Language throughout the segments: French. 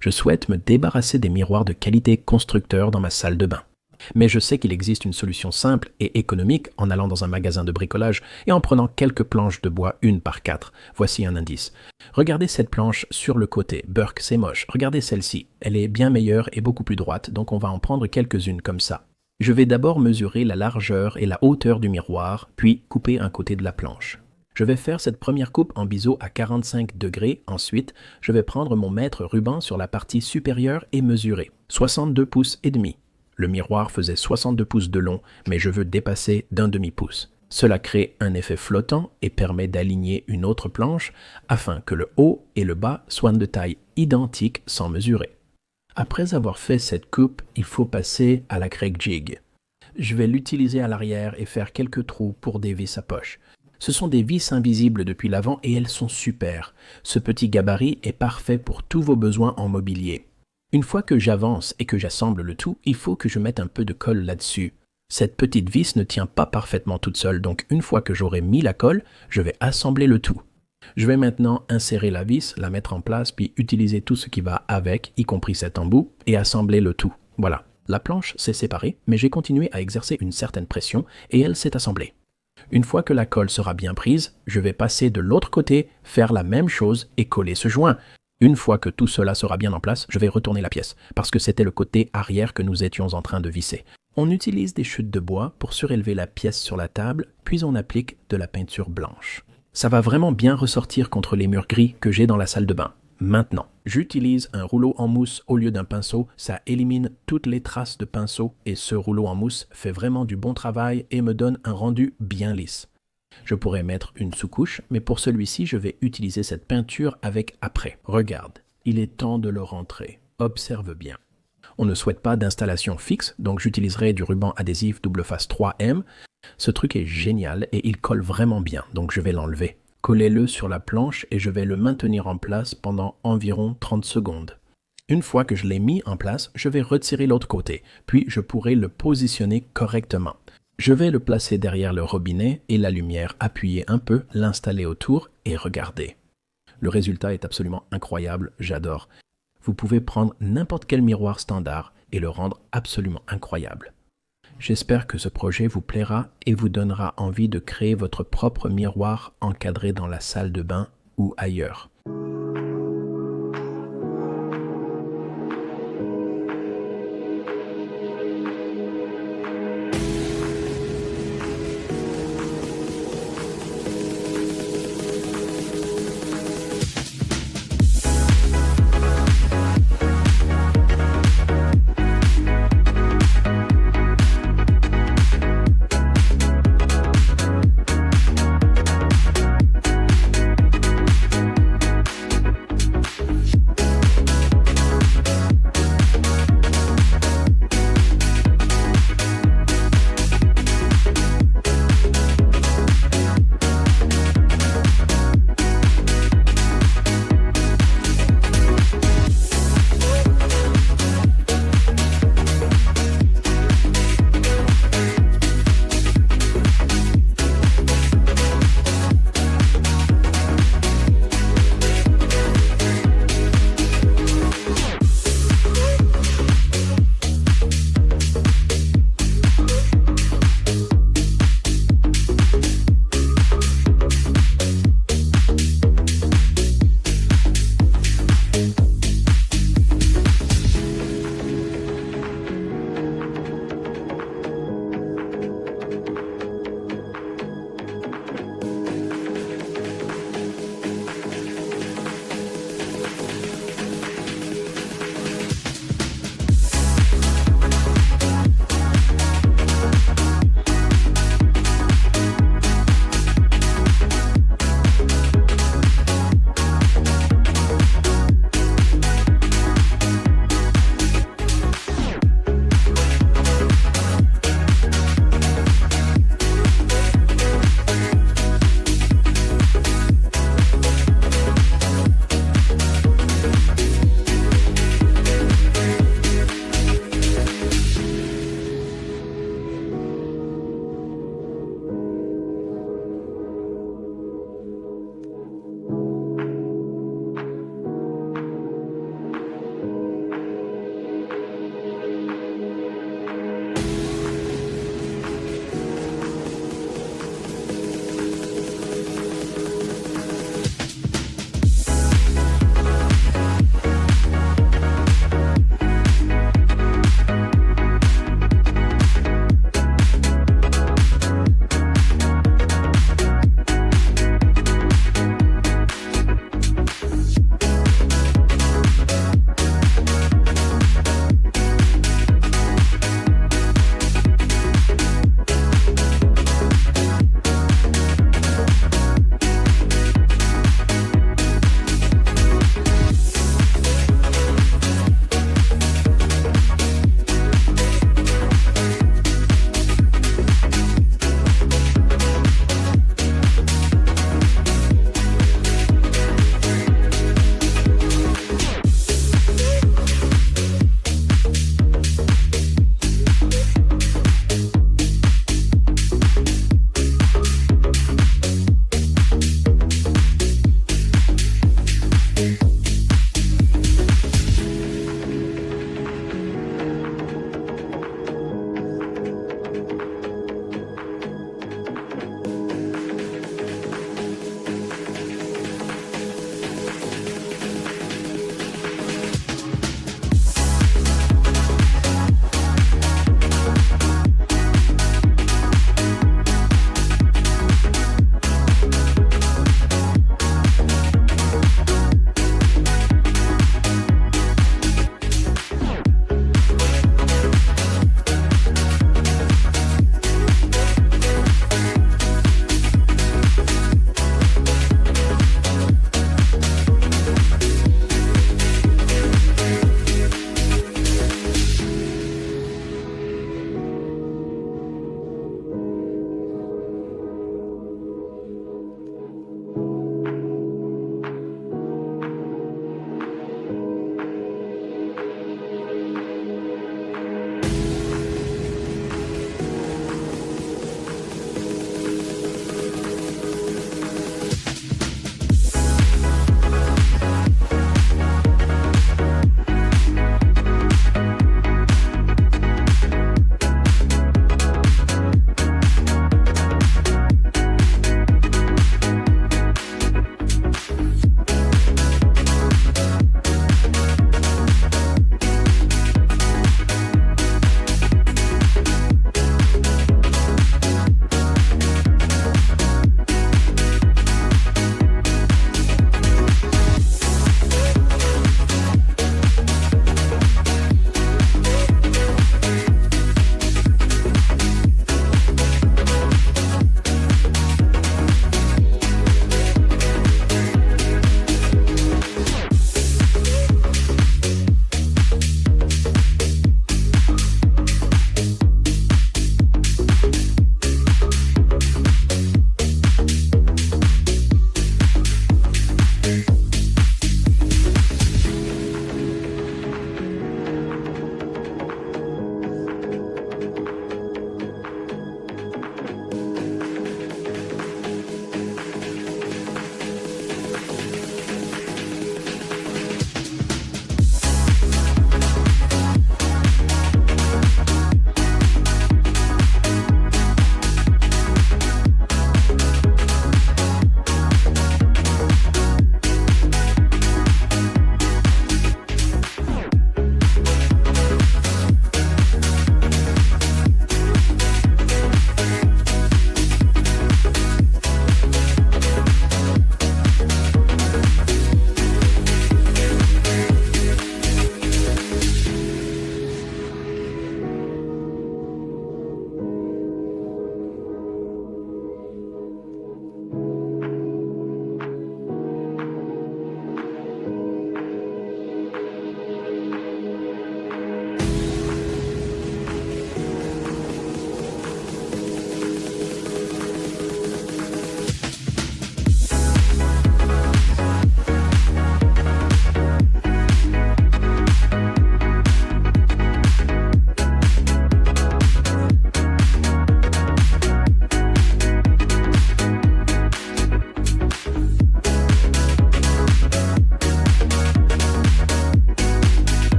Je souhaite me débarrasser des miroirs de qualité constructeur dans ma salle de bain. Mais je sais qu'il existe une solution simple et économique en allant dans un magasin de bricolage et en prenant quelques planches de bois 1 par 4. Voici un indice. Regardez cette planche sur le côté. Burk, c'est moche. Regardez celle-ci. Elle est bien meilleure et beaucoup plus droite, donc on va en prendre quelques-unes comme ça. Je vais d'abord mesurer la largeur et la hauteur du miroir, puis couper un côté de la planche. Je vais faire cette première coupe en biseau à 45 degrés. Ensuite, je vais prendre mon mètre ruban sur la partie supérieure et mesurer 62 pouces et demi. Le miroir faisait 62 pouces de long, mais je veux dépasser d'un demi-pouce. Cela crée un effet flottant et permet d'aligner une autre planche afin que le haut et le bas soient de taille identique sans mesurer. Après avoir fait cette coupe, il faut passer à la craig jig. Je vais l'utiliser à l'arrière et faire quelques trous pour des vis à poche. Ce sont des vis invisibles depuis l'avant et elles sont super. Ce petit gabarit est parfait pour tous vos besoins en mobilier. Une fois que j'avance et que j'assemble le tout, il faut que je mette un peu de colle là-dessus. Cette petite vis ne tient pas parfaitement toute seule, donc une fois que j'aurai mis la colle, je vais assembler le tout. Je vais maintenant insérer la vis, la mettre en place, puis utiliser tout ce qui va avec, y compris cet embout, et assembler le tout. Voilà. La planche s'est séparée, mais j'ai continué à exercer une certaine pression et elle s'est assemblée. Une fois que la colle sera bien prise, je vais passer de l'autre côté, faire la même chose et coller ce joint. Une fois que tout cela sera bien en place, je vais retourner la pièce, parce que c'était le côté arrière que nous étions en train de visser. On utilise des chutes de bois pour surélever la pièce sur la table, puis on applique de la peinture blanche. Ça va vraiment bien ressortir contre les murs gris que j'ai dans la salle de bain. Maintenant, j'utilise un rouleau en mousse au lieu d'un pinceau, ça élimine toutes les traces de pinceau et ce rouleau en mousse fait vraiment du bon travail et me donne un rendu bien lisse. Je pourrais mettre une sous-couche, mais pour celui-ci, je vais utiliser cette peinture avec après. Regarde, il est temps de le rentrer. Observe bien. On ne souhaite pas d'installation fixe, donc j'utiliserai du ruban adhésif double face 3M. Ce truc est génial et il colle vraiment bien, donc je vais l'enlever. Collez-le sur la planche et je vais le maintenir en place pendant environ 30 secondes. Une fois que je l'ai mis en place, je vais retirer l'autre côté, puis je pourrai le positionner correctement. Je vais le placer derrière le robinet et la lumière, appuyer un peu, l'installer autour et regarder. Le résultat est absolument incroyable, j'adore. Vous pouvez prendre n'importe quel miroir standard et le rendre absolument incroyable. J'espère que ce projet vous plaira et vous donnera envie de créer votre propre miroir encadré dans la salle de bain ou ailleurs.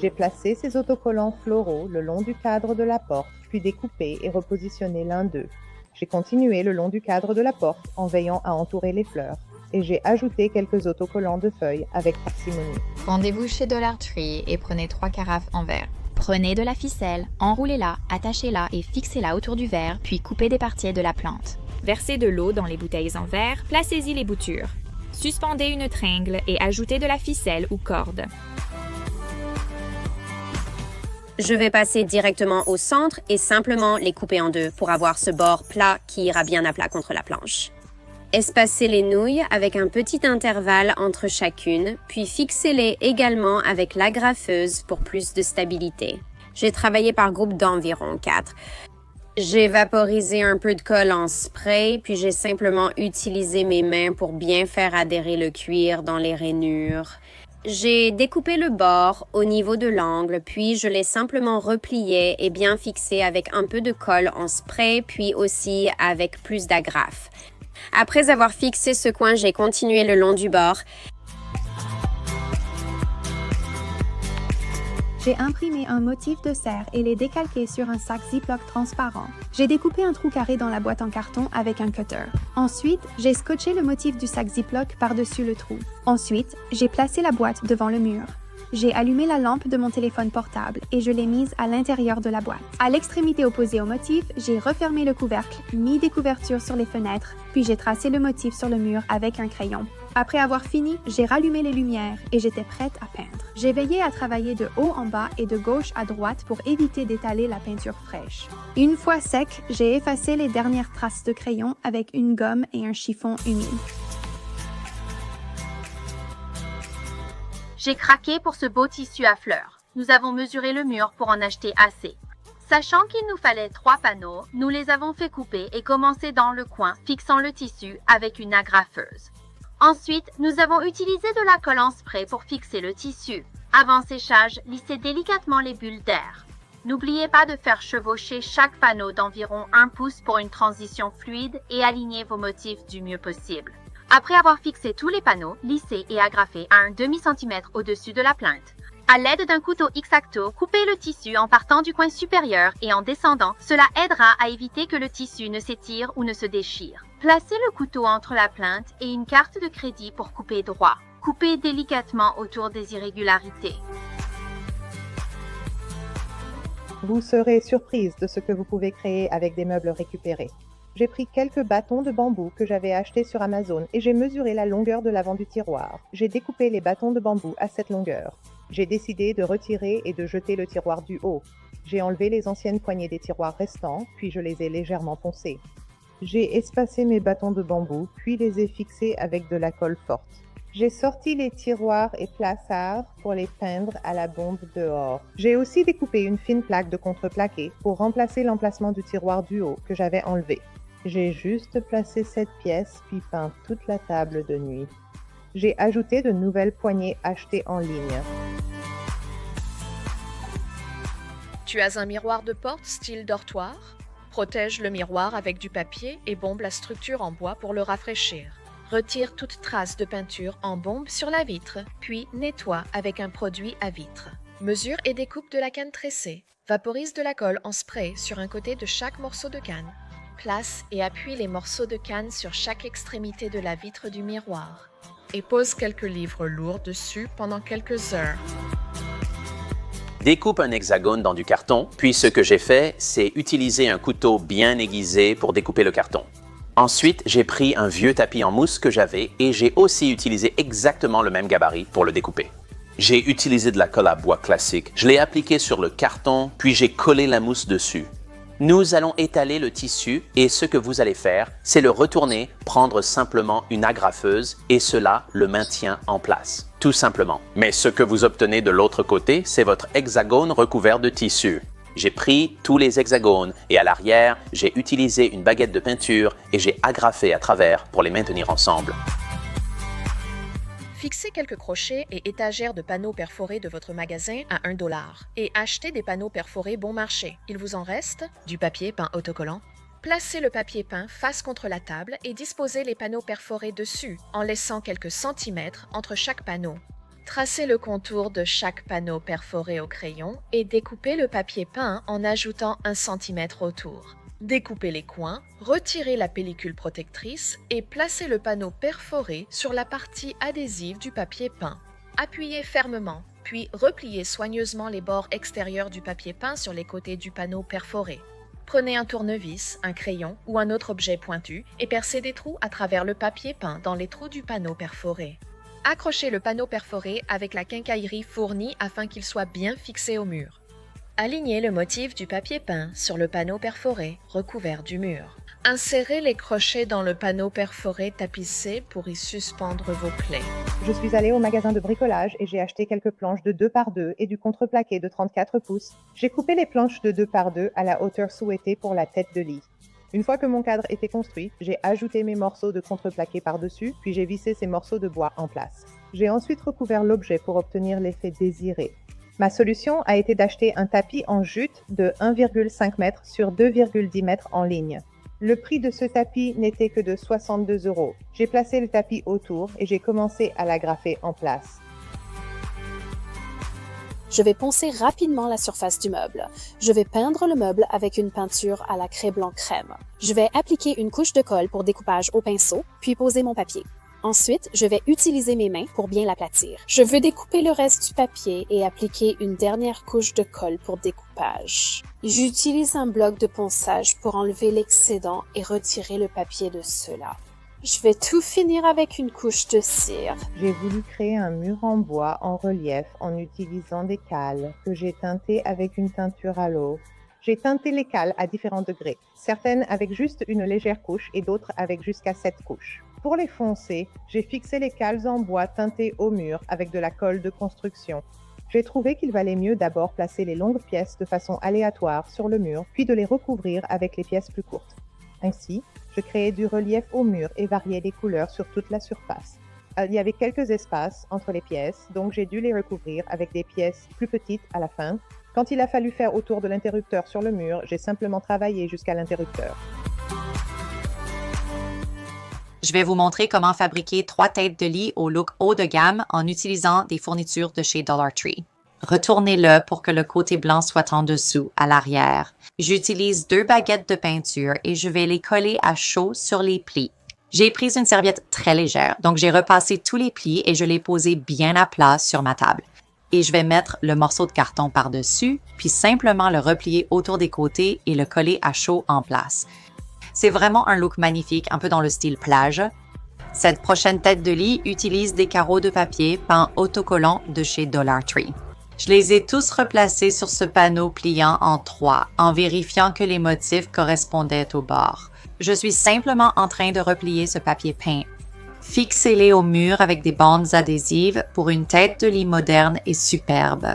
J'ai placé ces autocollants floraux le long du cadre de la porte, puis découpé et repositionné l'un d'eux. J'ai continué le long du cadre de la porte en veillant à entourer les fleurs, et j'ai ajouté quelques autocollants de feuilles avec parcimonie. Rendez-vous chez Dollar Tree et prenez 3 carafes en verre. Prenez de la ficelle, enroulez-la, attachez-la et fixez-la autour du verre, puis coupez des parties de la plante. Versez de l'eau dans les bouteilles en verre, placez-y les boutures. Suspendez une tringle et ajoutez de la ficelle ou corde. Je vais passer directement au centre et simplement les couper en deux pour avoir ce bord plat qui ira bien à plat contre la planche. Espacez les nouilles avec un petit intervalle entre chacune, puis fixez-les également avec l'agrafeuse pour plus de stabilité. J'ai travaillé par groupe d'environ 4. J'ai vaporisé un peu de colle en spray, puis j'ai simplement utilisé mes mains pour bien faire adhérer le cuir dans les rainures. J'ai découpé le bord au niveau de l'angle, puis je l'ai simplement replié et bien fixé avec un peu de colle en spray, puis aussi avec plus d'agrafe. Après avoir fixé ce coin, j'ai continué le long du bord. J'ai imprimé un motif de cerf et l'ai décalqué sur un sac Ziploc transparent. J'ai découpé un trou carré dans la boîte en carton avec un cutter. Ensuite, j'ai scotché le motif du sac Ziploc par-dessus le trou. Ensuite, j'ai placé la boîte devant le mur. J'ai allumé la lampe de mon téléphone portable et je l'ai mise à l'intérieur de la boîte. À l'extrémité opposée au motif, j'ai refermé le couvercle, mis des couvertures sur les fenêtres, puis j'ai tracé le motif sur le mur avec un crayon. Après avoir fini, j'ai rallumé les lumières et j'étais prête à peindre. J'ai veillé à travailler de haut en bas et de gauche à droite pour éviter d'étaler la peinture fraîche. Une fois sec, j'ai effacé les dernières traces de crayon avec une gomme et un chiffon humide. J'ai craqué pour ce beau tissu à fleurs. Nous avons mesuré le mur pour en acheter assez. Sachant qu'il nous fallait 3 panneaux, nous les avons fait couper et commencer dans le coin, fixant le tissu avec une agrafeuse. Ensuite, nous avons utilisé de la colle en spray pour fixer le tissu. Avant séchage, lissez délicatement les bulles d'air. N'oubliez pas de faire chevaucher chaque panneau d'environ 1 pouce pour une transition fluide et aligner vos motifs du mieux possible. Après avoir fixé tous les panneaux, lissez et agrafez à un demi-centimètre au-dessus de la plainte. À l'aide d'un couteau X-Acto, coupez le tissu en partant du coin supérieur et en descendant. Cela aidera à éviter que le tissu ne s'étire ou ne se déchire. Placez le couteau entre la plainte et une carte de crédit pour couper droit. Coupez délicatement autour des irrégularités. Vous serez surprise de ce que vous pouvez créer avec des meubles récupérés. J'ai pris quelques bâtons de bambou que j'avais achetés sur Amazon et j'ai mesuré la longueur de l'avant du tiroir. J'ai découpé les bâtons de bambou à cette longueur. J'ai décidé de retirer et de jeter le tiroir du haut. J'ai enlevé les anciennes poignées des tiroirs restants, puis je les ai légèrement poncés. J'ai espacé mes bâtons de bambou, puis les ai fixés avec de la colle forte. J'ai sorti les tiroirs et placards pour les peindre à la bombe dehors. J'ai aussi découpé une fine plaque de contreplaqué pour remplacer l'emplacement du tiroir du haut que j'avais enlevé. J'ai juste placé cette pièce puis peint toute la table de nuit. J'ai ajouté de nouvelles poignées achetées en ligne. Tu as un miroir de porte style dortoir? Protège le miroir avec du papier et bombe la structure en bois pour le rafraîchir. Retire toute trace de peinture en bombe sur la vitre, puis nettoie avec un produit à vitre. Mesure et découpe de la canne tressée. Vaporise de la colle en spray sur un côté de chaque morceau de canne. Place et appuie les morceaux de canne sur chaque extrémité de la vitre du miroir. Et pose quelques livres lourds dessus pendant quelques heures. Découpe un hexagone dans du carton, puis ce que j'ai fait, c'est utiliser un couteau bien aiguisé pour découper le carton. Ensuite, j'ai pris un vieux tapis en mousse que j'avais et j'ai aussi utilisé exactement le même gabarit pour le découper. J'ai utilisé de la colle à bois classique, je l'ai appliqué sur le carton, puis j'ai collé la mousse dessus. Nous allons étaler le tissu et ce que vous allez faire, c'est le retourner, prendre simplement une agrafeuse et cela le maintient en place, tout simplement. Mais ce que vous obtenez de l'autre côté, c'est votre hexagone recouvert de tissu. J'ai pris tous les hexagones et à l'arrière, j'ai utilisé une baguette de peinture et j'ai agrafé à travers pour les maintenir ensemble. Fixez quelques crochets et étagères de panneaux perforés de votre magasin à $1 et achetez des panneaux perforés bon marché. Il vous en reste du papier peint autocollant. Placez le papier peint face contre la table et disposez les panneaux perforés dessus en laissant quelques centimètres entre chaque panneau. Tracez le contour de chaque panneau perforé au crayon et découpez le papier peint en ajoutant 1 cm autour. Découpez les coins, retirez la pellicule protectrice et placez le panneau perforé sur la partie adhésive du papier peint. Appuyez fermement, puis repliez soigneusement les bords extérieurs du papier peint sur les côtés du panneau perforé. Prenez un tournevis, un crayon ou un autre objet pointu et percez des trous à travers le papier peint dans les trous du panneau perforé. Accrochez le panneau perforé avec la quincaillerie fournie afin qu'il soit bien fixé au mur. Alignez le motif du papier peint sur le panneau perforé recouvert du mur. Insérez les crochets dans le panneau perforé tapissé pour y suspendre vos plaies. Je suis allée au magasin de bricolage et j'ai acheté quelques planches de 2 par 2 et du contreplaqué de 34 pouces. J'ai coupé les planches de 2 par 2 à la hauteur souhaitée pour la tête de lit. Une fois que mon cadre était construit, j'ai ajouté mes morceaux de contreplaqué par-dessus, puis j'ai vissé ces morceaux de bois en place. J'ai ensuite recouvert l'objet pour obtenir l'effet désiré. Ma solution a été d'acheter un tapis en jute de 1,5 m sur 2,10 m en ligne. Le prix de ce tapis n'était que de 62 €. J'ai placé le tapis autour et j'ai commencé à l'agrafer en place. Je vais poncer rapidement la surface du meuble. Je vais peindre le meuble avec une peinture à la craie blanc crème. Je vais appliquer une couche de colle pour découpage au pinceau, puis poser mon papier. Ensuite, je vais utiliser mes mains pour bien l'aplatir. Je veux découper le reste du papier et appliquer une dernière couche de colle pour découpage. J'utilise un bloc de ponçage pour enlever l'excédent et retirer le papier de cela. Je vais tout finir avec une couche de cire. J'ai voulu créer un mur en bois en relief en utilisant des cales que j'ai teintées avec une teinture à l'eau. J'ai teinté les cales à différents degrés, certaines avec juste une légère couche et d'autres avec jusqu'à 7 couches. Pour les foncer, j'ai fixé les cales en bois teintées au mur avec de la colle de construction. J'ai trouvé qu'il valait mieux d'abord placer les longues pièces de façon aléatoire sur le mur, puis de les recouvrir avec les pièces plus courtes. Ainsi, je créais du relief au mur et variais les couleurs sur toute la surface. Il y avait quelques espaces entre les pièces, donc j'ai dû les recouvrir avec des pièces plus petites à la fin. Quand il a fallu faire autour de l'interrupteur sur le mur, j'ai simplement travaillé jusqu'à l'interrupteur. Je vais vous montrer comment fabriquer 3 têtes de lit au look haut de gamme en utilisant des fournitures de chez Dollar Tree. Retournez-le pour que le côté blanc soit en dessous, à l'arrière. J'utilise 2 baguettes de peinture et je vais les coller à chaud sur les plis. J'ai pris une serviette très légère, donc j'ai repassé tous les plis et je les posé bien à plat sur ma table. Et je vais mettre le morceau de carton par-dessus, puis simplement le replier autour des côtés et le coller à chaud en place. C'est vraiment un look magnifique, un peu dans le style plage. Cette prochaine tête de lit utilise des carreaux de papier peints autocollants de chez Dollar Tree. Je les ai tous replacés sur ce panneau pliant en 3 en vérifiant que les motifs correspondaient au bord. Je suis simplement en train de replier ce papier peint. Fixez-les au mur avec des bandes adhésives pour une tête de lit moderne et superbe.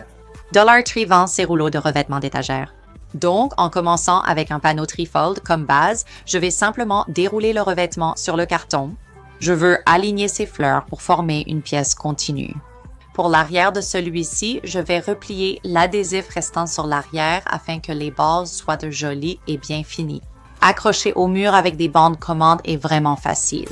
Dollar Tree vend ses rouleaux de revêtement d'étagère. Donc, en commençant avec un panneau trifold comme base, je vais simplement dérouler le revêtement sur le carton. Je veux aligner ces fleurs pour former une pièce continue. Pour l'arrière de celui-ci, je vais replier l'adhésif restant sur l'arrière afin que les bases soient de jolies et bien finies. Accrocher au mur avec des bandes commandes est vraiment facile.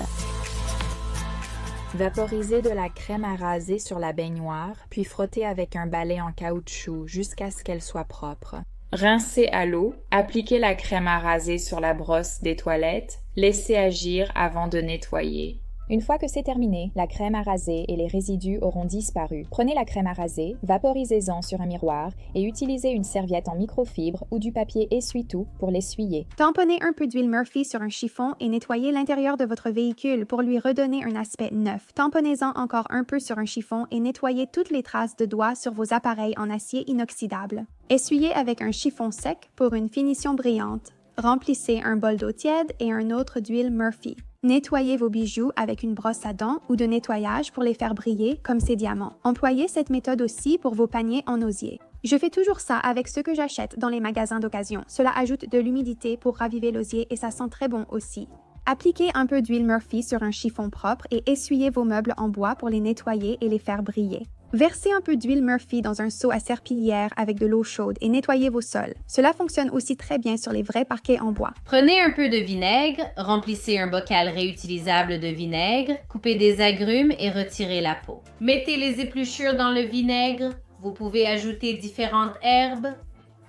Vaporisez de la crème à raser sur la baignoire, puis frottez avec un balai en caoutchouc jusqu'à ce qu'elle soit propre. Rincez à l'eau, appliquez la crème à raser sur la brosse des toilettes, laissez agir avant de nettoyer. Une fois que c'est terminé, la crème à raser et les résidus auront disparu. Prenez la crème à raser, vaporisez-en sur un miroir et utilisez une serviette en microfibre ou du papier essuie-tout pour l'essuyer. Tamponnez un peu d'huile Murphy sur un chiffon et nettoyez l'intérieur de votre véhicule pour lui redonner un aspect neuf. Tamponnez-en encore un peu sur un chiffon et nettoyez toutes les traces de doigts sur vos appareils en acier inoxydable. Essuyez avec un chiffon sec pour une finition brillante. Remplissez un bol d'eau tiède et un autre d'huile Murphy. Nettoyez vos bijoux avec une brosse à dents ou de nettoyage pour les faire briller comme ces diamants. Employez cette méthode aussi pour vos paniers en osier. Je fais toujours ça avec ce que j'achète dans les magasins d'occasion. Cela ajoute de l'humidité pour raviver l'osier et ça sent très bon aussi. Appliquez un peu d'huile Murphy sur un chiffon propre et essuyez vos meubles en bois pour les nettoyer et les faire briller. Versez un peu d'huile Murphy dans un seau à serpillière avec de l'eau chaude et nettoyez vos sols. Cela fonctionne aussi très bien sur les vrais parquets en bois. Prenez un peu de vinaigre, remplissez un bocal réutilisable de vinaigre, coupez des agrumes et retirez la peau. Mettez les épluchures dans le vinaigre. Vous pouvez ajouter différentes herbes.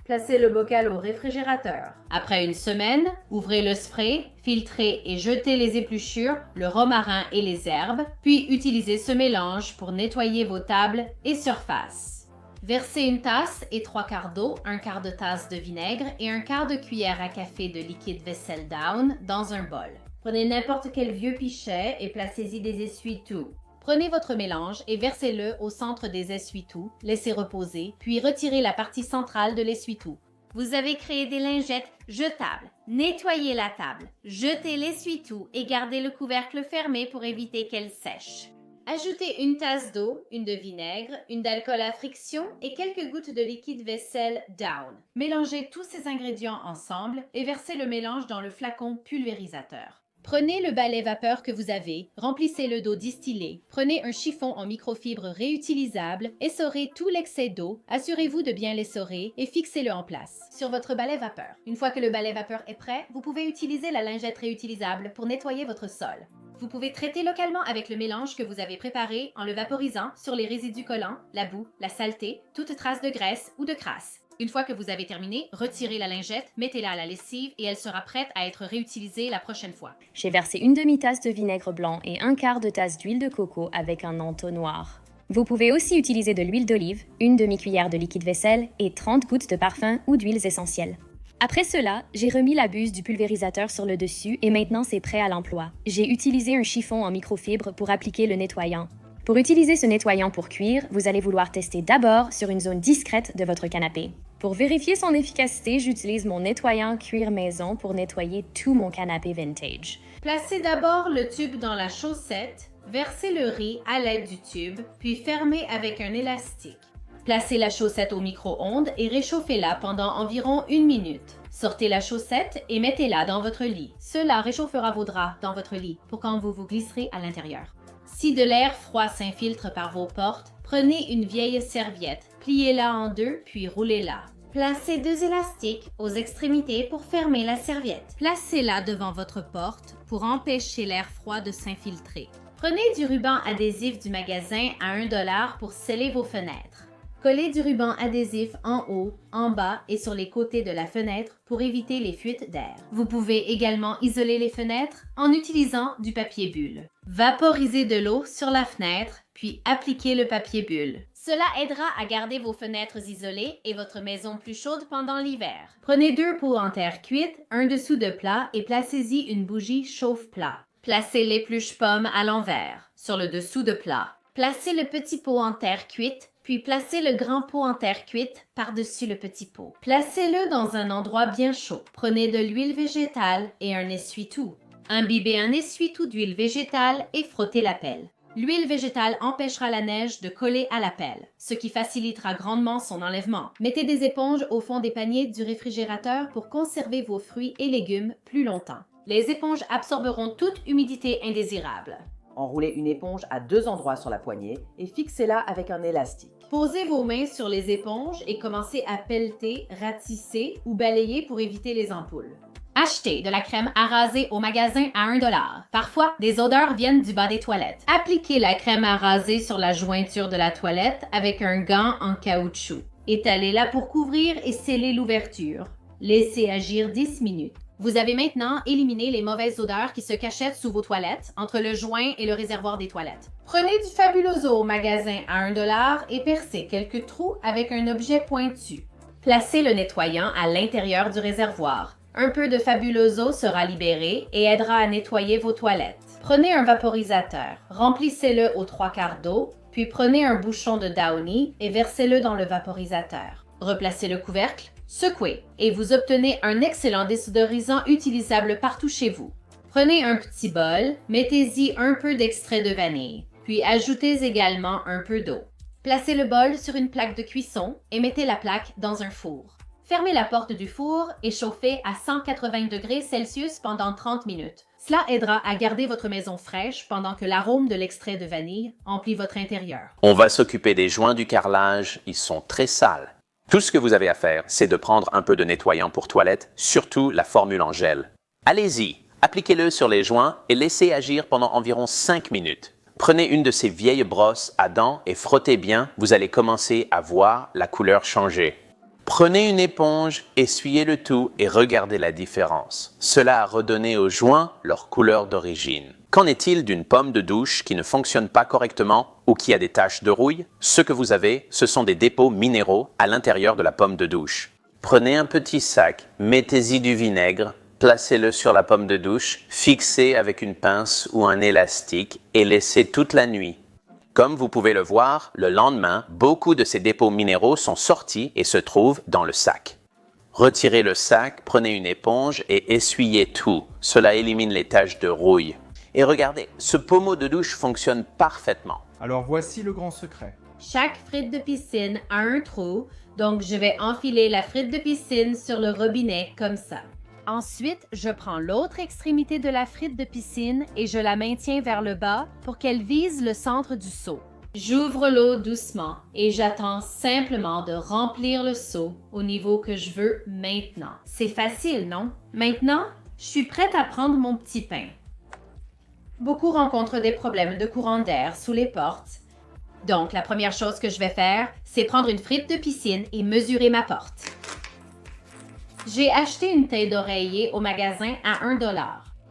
Placez le bocal au réfrigérateur. Après une semaine, ouvrez le spray, filtrez et jetez les épluchures, le romarin et les herbes, puis utilisez ce mélange pour nettoyer vos tables et surfaces. Versez une tasse et 3/4 d'eau, 1/4 de tasse de vinaigre et 1/4 de cuillère à café de liquide vaisselle Down dans un bol. Prenez n'importe quel vieux pichet et placez-y des essuie-tout. Prenez votre mélange et versez-le au centre des essuie-tout, laissez reposer, puis retirez la partie centrale de l'essuie-tout. Vous avez créé des lingettes jetables. Nettoyez la table, jetez l'essuie-tout et gardez le couvercle fermé pour éviter qu'elle sèche. Ajoutez une tasse d'eau, une de vinaigre, une d'alcool à friction et quelques gouttes de liquide vaisselle Down. Mélangez tous ces ingrédients ensemble et versez le mélange dans le flacon pulvérisateur. Prenez le balai vapeur que vous avez, remplissez-le d'eau distillée, prenez un chiffon en microfibre réutilisable, essorez tout l'excès d'eau, assurez-vous de bien l'essorer et fixez-le en place sur votre balai vapeur. Une fois que le balai vapeur est prêt, vous pouvez utiliser la lingette réutilisable pour nettoyer votre sol. Vous pouvez traiter localement avec le mélange que vous avez préparé en le vaporisant sur les résidus collants, la boue, la saleté, toute trace de graisse ou de crasse. Une fois que vous avez terminé, retirez la lingette, mettez-la à la lessive et elle sera prête à être réutilisée la prochaine fois. J'ai versé une demi-tasse de vinaigre blanc et 1/4 de tasse d'huile de coco avec un entonnoir. Vous pouvez aussi utiliser de l'huile d'olive, une demi-cuillère de liquide vaisselle et 30 gouttes de parfum ou d'huiles essentielles. Après cela, j'ai remis la buse du pulvérisateur sur le dessus et maintenant c'est prêt à l'emploi. J'ai utilisé un chiffon en microfibre pour appliquer le nettoyant. Pour utiliser ce nettoyant pour cuire, vous allez vouloir tester d'abord sur une zone discrète de votre canapé. Pour vérifier son efficacité, j'utilise mon nettoyant cuir maison pour nettoyer tout mon canapé vintage. Placez d'abord le tube dans la chaussette, versez le riz à l'aide du tube, puis fermez avec un élastique. Placez la chaussette au micro-ondes et réchauffez-la pendant environ 1 minute. Sortez la chaussette et mettez-la dans votre lit. Cela réchauffera vos draps dans votre lit pour quand vous vous glisserez à l'intérieur. Si de l'air froid s'infiltre par vos portes, prenez une vieille serviette, pliez-la en deux puis roulez-la. Placez 2 élastiques aux extrémités pour fermer la serviette. Placez-la devant votre porte pour empêcher l'air froid de s'infiltrer. Prenez du ruban adhésif du magasin à 1 $ pour sceller vos fenêtres. Collez du ruban adhésif en haut, en bas et sur les côtés de la fenêtre pour éviter les fuites d'air. Vous pouvez également isoler les fenêtres en utilisant du papier bulle. Vaporisez de l'eau sur la fenêtre, puis appliquez le papier bulle. Cela aidera à garder vos fenêtres isolées et votre maison plus chaude pendant l'hiver. Prenez 2 pots en terre cuite, un dessous de plat et placez-y une bougie chauffe-plat. Placez l'épluche pomme à l'envers, sur le dessous de plat. Placez le petit pot en terre cuite, puis placez le grand pot en terre cuite par-dessus le petit pot. Placez-le dans un endroit bien chaud. Prenez de l'huile végétale et un essuie-tout. Imbibez un essuie-tout d'huile végétale et frottez la pelle. L'huile végétale empêchera la neige de coller à la pelle, ce qui facilitera grandement son enlèvement. Mettez des éponges au fond des paniers du réfrigérateur pour conserver vos fruits et légumes plus longtemps. Les éponges absorberont toute humidité indésirable. Enroulez une éponge à 2 endroits sur la poignée et fixez-la avec un élastique. Posez vos mains sur les éponges et commencez à pelleter, ratisser ou balayer pour éviter les ampoules. Achetez de la crème à raser au magasin à 1 $. Parfois, des odeurs viennent du bas des toilettes. Appliquez la crème à raser sur la jointure de la toilette avec un gant en caoutchouc. Étalez-la pour couvrir et sceller l'ouverture. Laissez agir 10 minutes. Vous avez maintenant éliminé les mauvaises odeurs qui se cachaient sous vos toilettes, entre le joint et le réservoir des toilettes. Prenez du Fabuloso au magasin à 1 $ et percez quelques trous avec un objet pointu. Placez le nettoyant à l'intérieur du réservoir. Un peu de Fabuloso sera libéré et aidera à nettoyer vos toilettes. Prenez un vaporisateur, remplissez-le aux 3/4 d'eau, puis prenez un bouchon de Downy et versez-le dans le vaporisateur. Replacez le couvercle, secouez et vous obtenez un excellent désodorisant utilisable partout chez vous. Prenez un petit bol, mettez-y un peu d'extrait de vanille, puis ajoutez également un peu d'eau. Placez le bol sur une plaque de cuisson et mettez la plaque dans un four. Fermez la porte du four et chauffez à 180 degrés Celsius pendant 30 minutes. Cela aidera à garder votre maison fraîche pendant que l'arôme de l'extrait de vanille emplit votre intérieur. On va s'occuper des joints du carrelage, ils sont très sales. Tout ce que vous avez à faire, c'est de prendre un peu de nettoyant pour toilette, surtout la formule en gel. Allez-y, appliquez-le sur les joints et laissez agir pendant environ 5 minutes. Prenez une de ces vieilles brosses à dents et frottez bien, vous allez commencer à voir la couleur changer. Prenez une éponge, essuyez le tout et regardez la différence. Cela a redonné aux joints leur couleur d'origine. Qu'en est-il d'une pomme de douche qui ne fonctionne pas correctement ou qui a des taches de rouille? Ce que vous avez, ce sont des dépôts minéraux à l'intérieur de la pomme de douche. Prenez un petit sac, mettez-y du vinaigre, placez-le sur la pomme de douche, fixez avec une pince ou un élastique et laissez toute la nuit. Comme vous pouvez le voir, le lendemain, beaucoup de ces dépôts minéraux sont sortis et se trouvent dans le sac. Retirez le sac, prenez une éponge et essuyez tout. Cela élimine les taches de rouille. Et regardez, ce pommeau de douche fonctionne parfaitement. Alors voici le grand secret. Chaque frite de piscine a un trou, donc je vais enfiler la frite de piscine sur le robinet comme ça. Ensuite, je prends l'autre extrémité de la frite de piscine et je la maintiens vers le bas pour qu'elle vise le centre du seau. J'ouvre l'eau doucement et j'attends simplement de remplir le seau au niveau que je veux maintenant. C'est facile, non? Maintenant, je suis prête à prendre mon petit pain. Beaucoup rencontrent des problèmes de courant d'air sous les portes. Donc, la première chose que je vais faire, c'est prendre une frite de piscine et mesurer ma porte. J'ai acheté une taille d'oreiller au magasin à 1 $.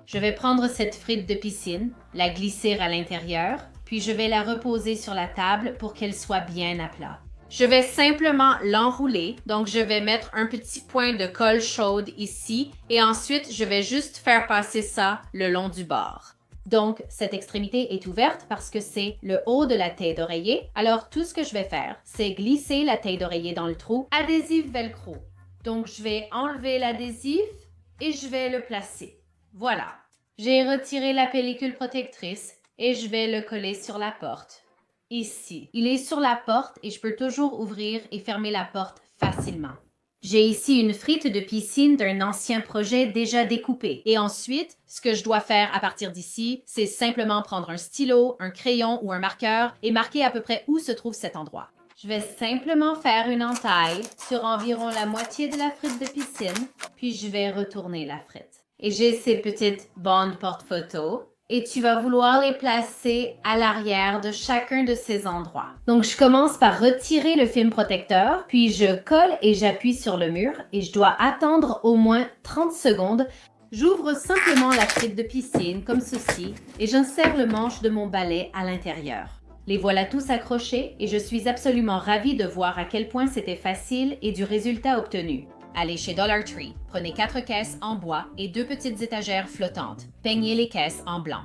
Je vais prendre cette frite de piscine, la glisser à l'intérieur, puis je vais la reposer sur la table pour qu'elle soit bien à plat. Je vais simplement l'enrouler, donc je vais mettre un petit point de colle chaude ici et ensuite je vais juste faire passer ça le long du bord. Donc, cette extrémité est ouverte parce que c'est le haut de la taille d'oreiller. Alors, tout ce que je vais faire, c'est glisser la taille d'oreiller dans le trou, adhésif velcro. Donc, je vais enlever l'adhésif et je vais le placer. Voilà. J'ai retiré la pellicule protectrice et je vais le coller sur la porte. Ici. Il est sur la porte et je peux toujours ouvrir et fermer la porte facilement. J'ai ici une frite de piscine d'un ancien projet déjà découpé. Et ensuite, ce que je dois faire à partir d'ici, c'est simplement prendre un stylo, un crayon ou un marqueur et marquer à peu près où se trouve cet endroit. Je vais simplement faire une entaille sur environ la moitié de la frite de piscine, puis je vais retourner la frite. Et j'ai ces petites bandes porte-photos. Et tu vas vouloir les placer à l'arrière de chacun de ces endroits. Donc, je commence par retirer le film protecteur, puis je colle et j'appuie sur le mur et je dois attendre au moins 30 secondes. J'ouvre simplement la frite de piscine comme ceci et j'insère le manche de mon balai à l'intérieur. Les voilà tous accrochés et je suis absolument ravie de voir à quel point c'était facile et du résultat obtenu. Allez chez Dollar Tree, prenez 4 caisses en bois et 2 petites étagères flottantes. Peignez les caisses en blanc.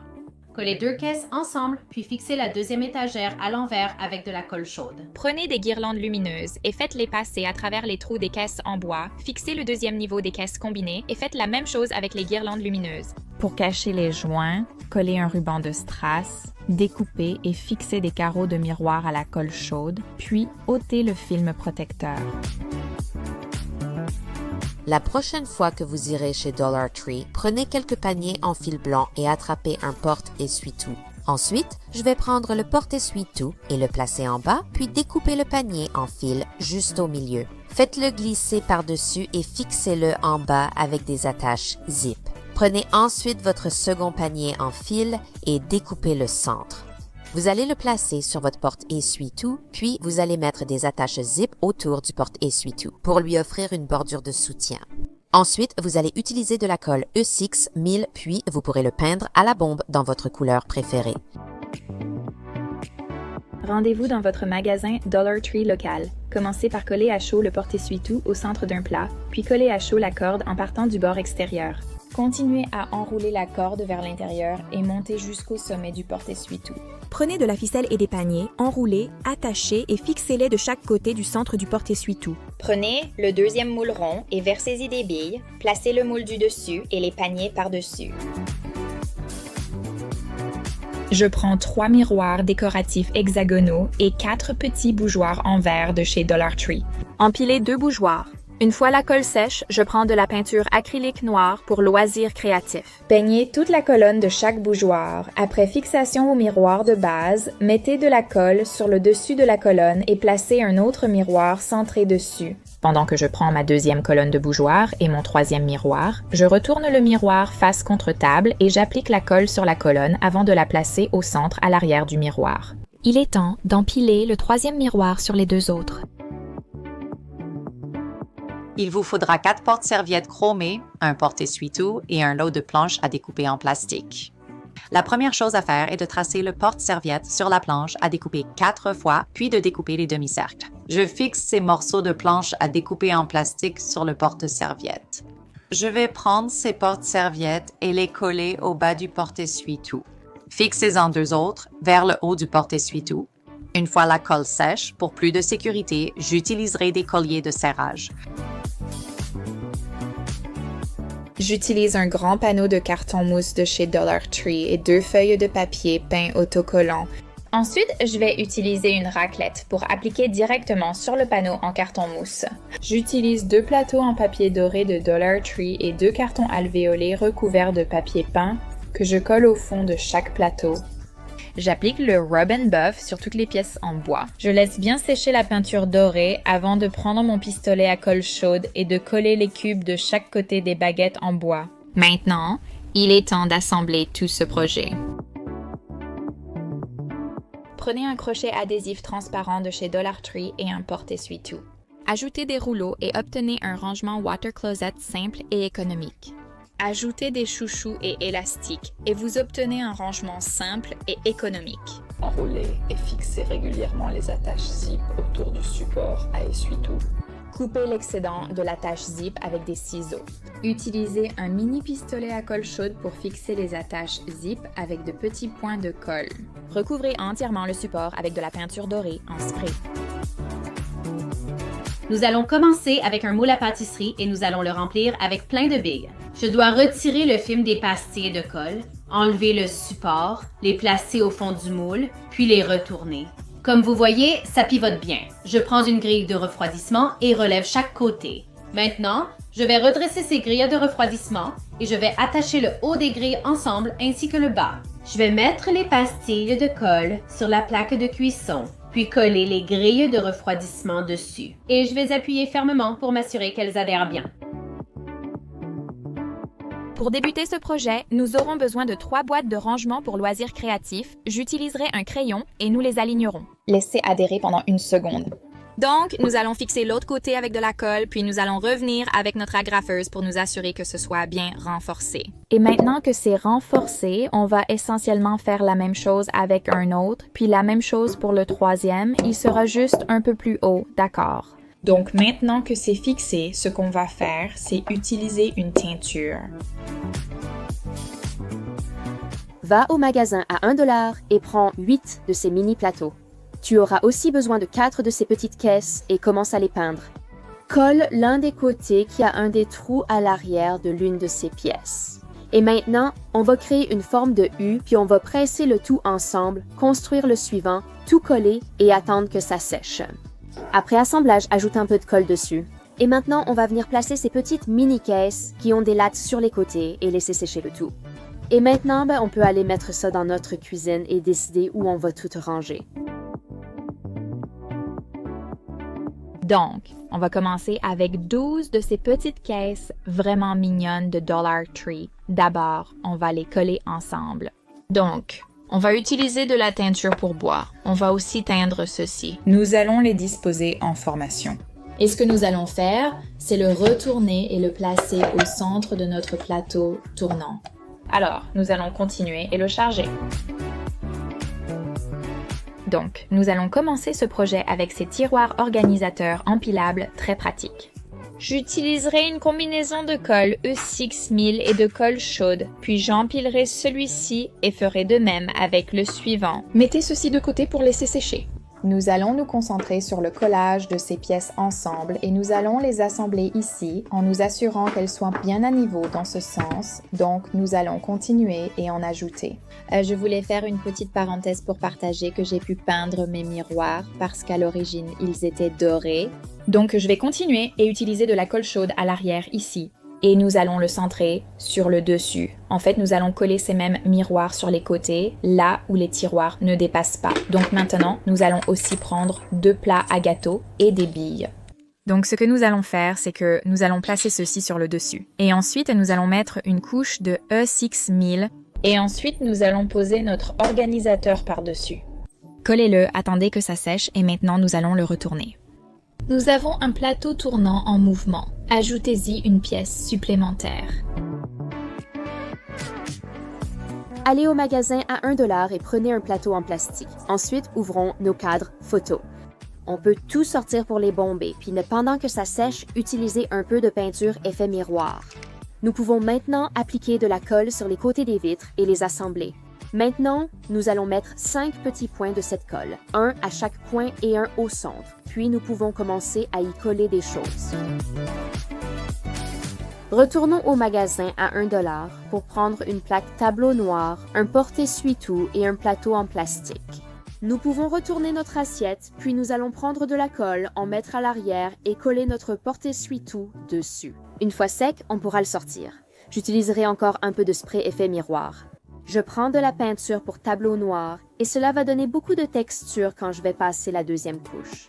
Collez 2 caisses ensemble, puis fixez la deuxième étagère à l'envers avec de la colle chaude. Prenez des guirlandes lumineuses et faites-les passer à travers les trous des caisses en bois. Fixez le deuxième niveau des caisses combinées et faites la même chose avec les guirlandes lumineuses. Pour cacher les joints, collez un ruban de strass, découpez et fixez des carreaux de miroir à la colle chaude, puis ôtez le film protecteur. La prochaine fois que vous irez chez Dollar Tree, prenez quelques paniers en fil blanc et attrapez un porte-essuie-tout. Ensuite, je vais prendre le porte-essuie-tout et le placer en bas, puis découper le panier en fil juste au milieu. Faites-le glisser par-dessus et fixez-le en bas avec des attaches zip. Prenez ensuite votre second panier en fil et découpez le centre. Vous allez le placer sur votre porte-essuie-tout, puis vous allez mettre des attaches zip autour du porte-essuie-tout pour lui offrir une bordure de soutien. Ensuite, vous allez utiliser de la colle E6 1000, puis vous pourrez le peindre à la bombe dans votre couleur préférée. Rendez-vous dans votre magasin Dollar Tree local. Commencez par coller à chaud le porte-essuie-tout au centre d'un plat, puis coller à chaud la corde en partant du bord extérieur. Continuez à enrouler la corde vers l'intérieur et montez jusqu'au sommet du porte-essuie-tout. Prenez de la ficelle et des paniers, enroulez, attachez et fixez-les de chaque côté du centre du porte-essuie-tout. Prenez le deuxième moule rond et versez-y des billes, placez le moule du dessus et les paniers par-dessus. Je prends 3 miroirs décoratifs hexagonaux et 4 petits bougeoirs en verre de chez Dollar Tree. Empilez 2 bougeoirs. Une fois la colle sèche, je prends de la peinture acrylique noire pour loisirs créatifs. Peignez toute la colonne de chaque bougeoir. Après fixation au miroir de base, mettez de la colle sur le dessus de la colonne et placez un autre miroir centré dessus. Pendant que je prends ma deuxième colonne de bougeoir et mon troisième miroir, je retourne le miroir face contre table et j'applique la colle sur la colonne avant de la placer au centre à l'arrière du miroir. Il est temps d'empiler le troisième miroir sur les deux autres. Il vous faudra 4 porte-serviettes chromées, un porte-essuie-tout et un lot de planches à découper en plastique. La première chose à faire est de tracer le porte-serviette sur la planche à découper 4 fois, puis de découper les demi-cercles. Je fixe ces morceaux de planche à découper en plastique sur le porte-serviette. Je vais prendre ces porte-serviettes et les coller au bas du porte-essuie-tout. Fixez-en 2 autres vers le haut du porte-essuie-tout. Une fois la colle sèche, pour plus de sécurité, j'utiliserai des colliers de serrage. J'utilise un grand panneau de carton mousse de chez Dollar Tree et 2 feuilles de papier peint autocollant. Ensuite, je vais utiliser une raclette pour appliquer directement sur le panneau en carton mousse. J'utilise 2 plateaux en papier doré de Dollar Tree et 2 cartons alvéolés recouverts de papier peint que je colle au fond de chaque plateau. J'applique le Rub and Buff sur toutes les pièces en bois. Je laisse bien sécher la peinture dorée avant de prendre mon pistolet à colle chaude et de coller les cubes de chaque côté des baguettes en bois. Maintenant, il est temps d'assembler tout ce projet. Prenez un crochet adhésif transparent de chez Dollar Tree et un porte-essuie-tout. Ajoutez des rouleaux et obtenez un rangement water closet simple et économique. Ajoutez des chouchous et élastiques et vous obtenez un rangement simple et économique. Enroulez et fixez régulièrement les attaches zip autour du support à essuie-tout. Coupez l'excédent de l'attache zip avec des ciseaux. Utilisez un mini pistolet à colle chaude pour fixer les attaches zip avec de petits points de colle. Recouvrez entièrement le support avec de la peinture dorée en spray. Nous allons commencer avec un moule à pâtisserie et nous allons le remplir avec plein de billes. Je dois retirer le film des pastilles de colle, enlever le support, les placer au fond du moule, puis les retourner. Comme vous voyez, ça pivote bien. Je prends une grille de refroidissement et relève chaque côté. Maintenant, je vais redresser ces grilles de refroidissement et je vais attacher le haut des grilles ensemble ainsi que le bas. Je vais mettre les pastilles de colle sur la plaque de cuisson, puis coller les grilles de refroidissement dessus. Et je vais appuyer fermement pour m'assurer qu'elles adhèrent bien. Pour débuter ce projet, nous aurons besoin de 3 boîtes de rangement pour loisirs créatifs. J'utiliserai un crayon et nous les alignerons. Laissez adhérer pendant 1 seconde. Donc, nous allons fixer l'autre côté avec de la colle, puis nous allons revenir avec notre agrafeuse pour nous assurer que ce soit bien renforcé. Et maintenant que c'est renforcé, on va essentiellement faire la même chose avec un autre, puis la même chose pour le 3e, il sera juste un peu plus haut, d'accord? Donc maintenant que c'est fixé, ce qu'on va faire, c'est utiliser une teinture. Va au magasin à 1$ et prends 8 de ces mini plateaux. Tu auras aussi besoin de 4 de ces petites caisses et commence à les peindre. Colle l'un des côtés qui a un des trous à l'arrière de l'une de ces pièces. Et maintenant, on va créer une forme de U, puis on va presser le tout ensemble, construire le suivant, tout coller et attendre que ça sèche. Après assemblage, ajoute un peu de colle dessus. Et maintenant, on va venir placer ces petites mini-caisses qui ont des lattes sur les côtés et laisser sécher le tout. Et maintenant, on peut aller mettre ça dans notre cuisine et décider où on va tout ranger. Donc, on va commencer avec 12 de ces petites caisses vraiment mignonnes de Dollar Tree. D'abord, on va les coller ensemble. Donc, on va utiliser de la teinture pour bois. On va aussi teindre ceci. Nous allons les disposer en formation. Et ce que nous allons faire, c'est le retourner et le placer au centre de notre plateau tournant. Alors, nous allons continuer et le charger. Donc, nous allons commencer ce projet avec ces tiroirs organisateurs empilables très pratiques. J'utiliserai une combinaison de colle E6000 et de colle chaude, puis j'empilerai celui-ci et ferai de même avec le suivant. Mettez ceci de côté pour laisser sécher. Nous allons nous concentrer sur le collage de ces pièces ensemble et nous allons les assembler ici en nous assurant qu'elles soient bien à niveau dans ce sens. Donc, nous allons continuer et en ajouter. Je voulais faire une petite parenthèse pour partager que j'ai pu peindre mes miroirs parce qu'à l'origine, ils étaient dorés. Donc, je vais continuer et utiliser de la colle chaude à l'arrière ici. Et nous allons le centrer sur le dessus. En fait, nous allons coller ces mêmes miroirs sur les côtés, là où les tiroirs ne dépassent pas. Donc maintenant, nous allons aussi prendre 2 plats à gâteau et des billes. Donc ce que nous allons faire, c'est que nous allons placer ceci sur le dessus. Et ensuite, nous allons mettre une couche de E6000. Et ensuite, nous allons poser notre organisateur par-dessus. Collez-le, attendez que ça sèche et maintenant nous allons le retourner. Nous avons un plateau tournant en mouvement. Ajoutez-y une pièce supplémentaire. Allez au magasin à 1$ et prenez un plateau en plastique. Ensuite, ouvrons nos cadres photos. On peut tout sortir pour les bomber, puis pendant que ça sèche, utiliser un peu de peinture effet miroir. Nous pouvons maintenant appliquer de la colle sur les côtés des vitres et les assembler. Maintenant, nous allons mettre 5 petits points de cette colle, un à chaque point et un au centre. Puis nous pouvons commencer à y coller des choses. Retournons au magasin à 1$ pour prendre une plaque tableau noir, un porte-essuie-tout et un plateau en plastique. Nous pouvons retourner notre assiette, puis nous allons prendre de la colle, en mettre à l'arrière et coller notre porte-essuie-tout dessus. Une fois sec, on pourra le sortir. J'utiliserai encore un peu de spray effet miroir. Je prends de la peinture pour tableau noir et cela va donner beaucoup de texture quand je vais passer la deuxième couche.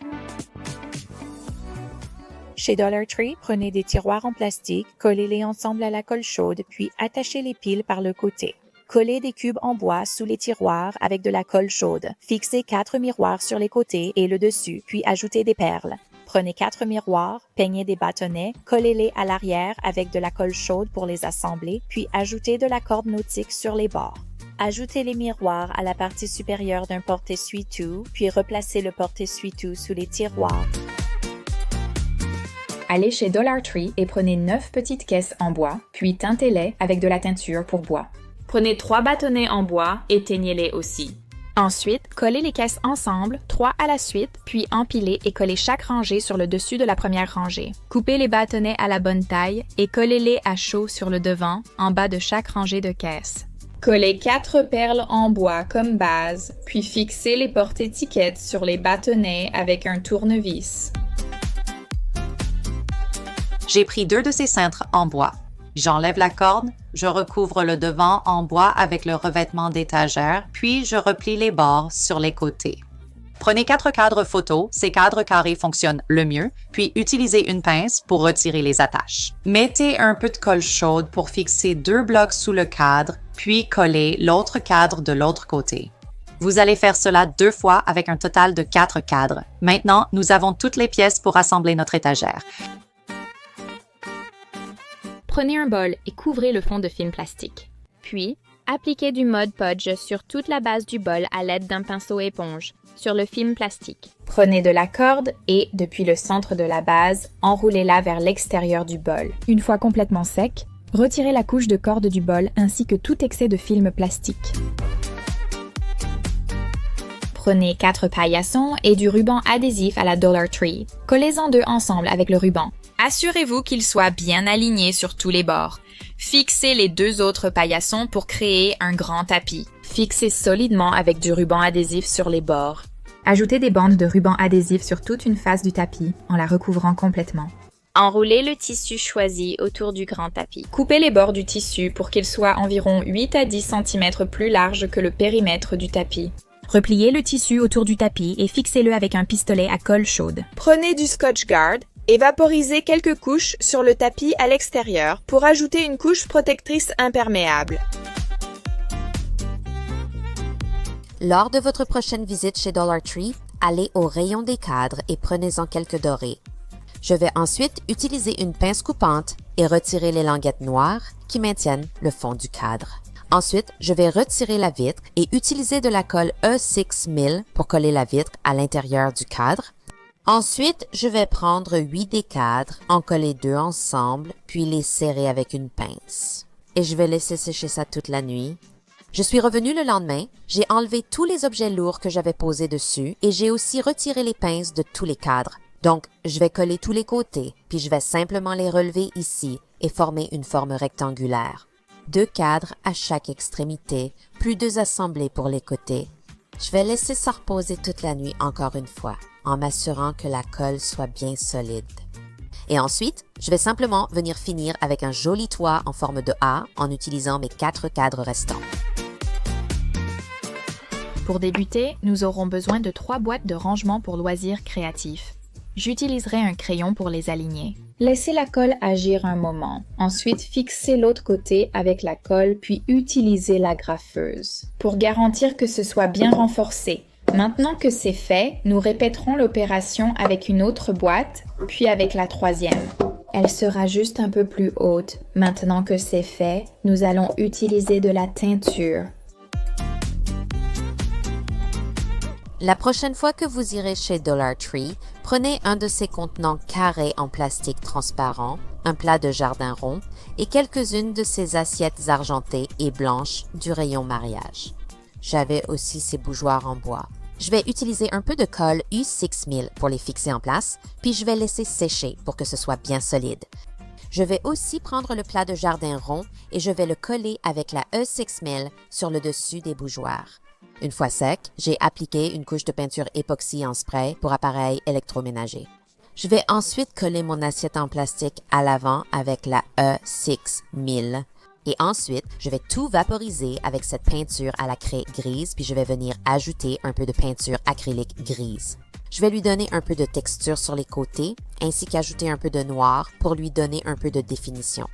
Chez Dollar Tree, prenez des tiroirs en plastique, collez-les ensemble à la colle chaude, puis attachez les piles par le côté. Collez des cubes en bois sous les tiroirs avec de la colle chaude. Fixez 4 miroirs sur les côtés et le dessus, puis ajoutez des perles. Prenez 4 miroirs, peignez des bâtonnets, collez-les à l'arrière avec de la colle chaude pour les assembler, puis ajoutez de la corde nautique sur les bords. Ajoutez les miroirs à la partie supérieure d'un porte-essuie-tout, puis replacez le porte-essuie-tout sous les tiroirs. Allez chez Dollar Tree et prenez 9 petites caisses en bois, puis teintez-les avec de la teinture pour bois. Prenez 3 bâtonnets en bois et teignez-les aussi. Ensuite, collez les caisses ensemble, 3 à la suite, puis empilez et collez chaque rangée sur le dessus de la première rangée. Coupez les bâtonnets à la bonne taille et collez-les à chaud sur le devant, en bas de chaque rangée de caisses. Collez 4 perles en bois comme base, puis fixez les porte-étiquettes sur les bâtonnets avec un tournevis. J'ai pris 2 de ces cintres en bois. J'enlève la corde, je recouvre le devant en bois avec le revêtement d'étagère, puis je replie les bords sur les côtés. Prenez 4 cadres photos, ces cadres carrés fonctionnent le mieux, puis utilisez une pince pour retirer les attaches. Mettez un peu de colle chaude pour fixer 2 blocs sous le cadre, puis collez l'autre cadre de l'autre côté. Vous allez faire cela 2 fois avec un total de 4 cadres. Maintenant, nous avons toutes les pièces pour assembler notre étagère. Prenez un bol et couvrez le fond de film plastique. Puis, appliquez du Mod Podge sur toute la base du bol à l'aide d'un pinceau éponge sur le film plastique. Prenez de la corde et, depuis le centre de la base, enroulez-la vers l'extérieur du bol. Une fois complètement sec, retirez la couche de corde du bol ainsi que tout excès de film plastique. Prenez 4 paillassons et du ruban adhésif à la Dollar Tree. Collez-en 2 ensemble avec le ruban. Assurez-vous qu'ils soient bien alignés sur tous les bords. Fixez les 2 autres paillassons pour créer un grand tapis. Fixez solidement avec du ruban adhésif sur les bords. Ajoutez des bandes de ruban adhésif sur toute une face du tapis en la recouvrant complètement. Enroulez le tissu choisi autour du grand tapis. Coupez les bords du tissu pour qu'ils soient environ 8 à 10 cm plus larges que le périmètre du tapis. Repliez le tissu autour du tapis et fixez-le avec un pistolet à colle chaude. Prenez du Scotch Guard et vaporisez quelques couches sur le tapis à l'extérieur pour ajouter une couche protectrice imperméable. Lors de votre prochaine visite chez Dollar Tree, allez au rayon des cadres et prenez-en quelques dorés. Je vais ensuite utiliser une pince coupante et retirer les languettes noires qui maintiennent le fond du cadre. Ensuite, je vais retirer la vitre et utiliser de la colle E6000 pour coller la vitre à l'intérieur du cadre. Ensuite, je vais prendre 8 des cadres, en coller 2 ensemble, puis les serrer avec une pince. Et je vais laisser sécher ça toute la nuit. Je suis revenue le lendemain, j'ai enlevé tous les objets lourds que j'avais posés dessus et j'ai aussi retiré les pinces de tous les cadres. Donc, je vais coller tous les côtés, puis je vais simplement les relever ici et former une forme rectangulaire. 2 cadres à chaque extrémité, plus 2 assemblés pour les côtés. Je vais laisser ça reposer toute la nuit encore une fois, en m'assurant que la colle soit bien solide. Et ensuite, je vais simplement venir finir avec un joli toit en forme de A en utilisant mes 4 cadres restants. Pour débuter, nous aurons besoin de 3 boîtes de rangement pour loisirs créatifs. J'utiliserai un crayon pour les aligner. Laissez la colle agir un moment. Ensuite, fixez l'autre côté avec la colle, puis utilisez la graffeuse pour garantir que ce soit bien renforcé. Maintenant que c'est fait, nous répéterons l'opération avec une autre boîte, puis avec la 3e. Elle sera juste un peu plus haute. Maintenant que c'est fait, nous allons utiliser de la teinture. La prochaine fois que vous irez chez Dollar Tree, prenez un de ces contenants carrés en plastique transparent, un plat de jardin rond et quelques-unes de ces assiettes argentées et blanches du rayon mariage. J'avais aussi ces bougeoirs en bois. Je vais utiliser un peu de colle U6000 pour les fixer en place, puis je vais laisser sécher pour que ce soit bien solide. Je vais aussi prendre le plat de jardin rond et je vais le coller avec la E6000 sur le dessus des bougeoirs. Une fois sec, j'ai appliqué une couche de peinture époxy en spray pour appareil électroménager. Je vais ensuite coller mon assiette en plastique à l'avant avec la E6000. Et ensuite, je vais tout vaporiser avec cette peinture à la craie grise, puis je vais venir ajouter un peu de peinture acrylique grise. Je vais lui donner un peu de texture sur les côtés, ainsi qu'ajouter un peu de noir pour lui donner un peu de définition.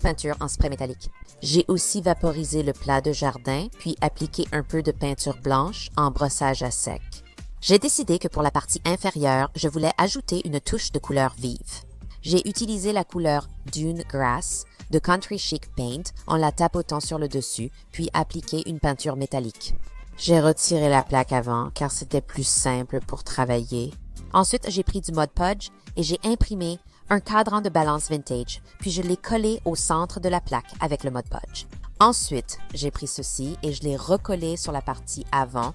Peinture en spray métallique. J'ai aussi vaporisé le plat de jardin, puis appliqué un peu de peinture blanche en brossage à sec. J'ai décidé que pour la partie inférieure, je voulais ajouter une touche de couleur vive. J'ai utilisé la couleur Dune Grass de Country Chic Paint en la tapotant sur le dessus, puis appliqué une peinture métallique. J'ai retiré la plaque avant car c'était plus simple pour travailler. Ensuite, j'ai pris du Mod Podge et j'ai imprimé un cadran de balance vintage, puis je l'ai collé au centre de la plaque avec le Mod Podge. Ensuite, j'ai pris ceci et je l'ai recollé sur la partie avant.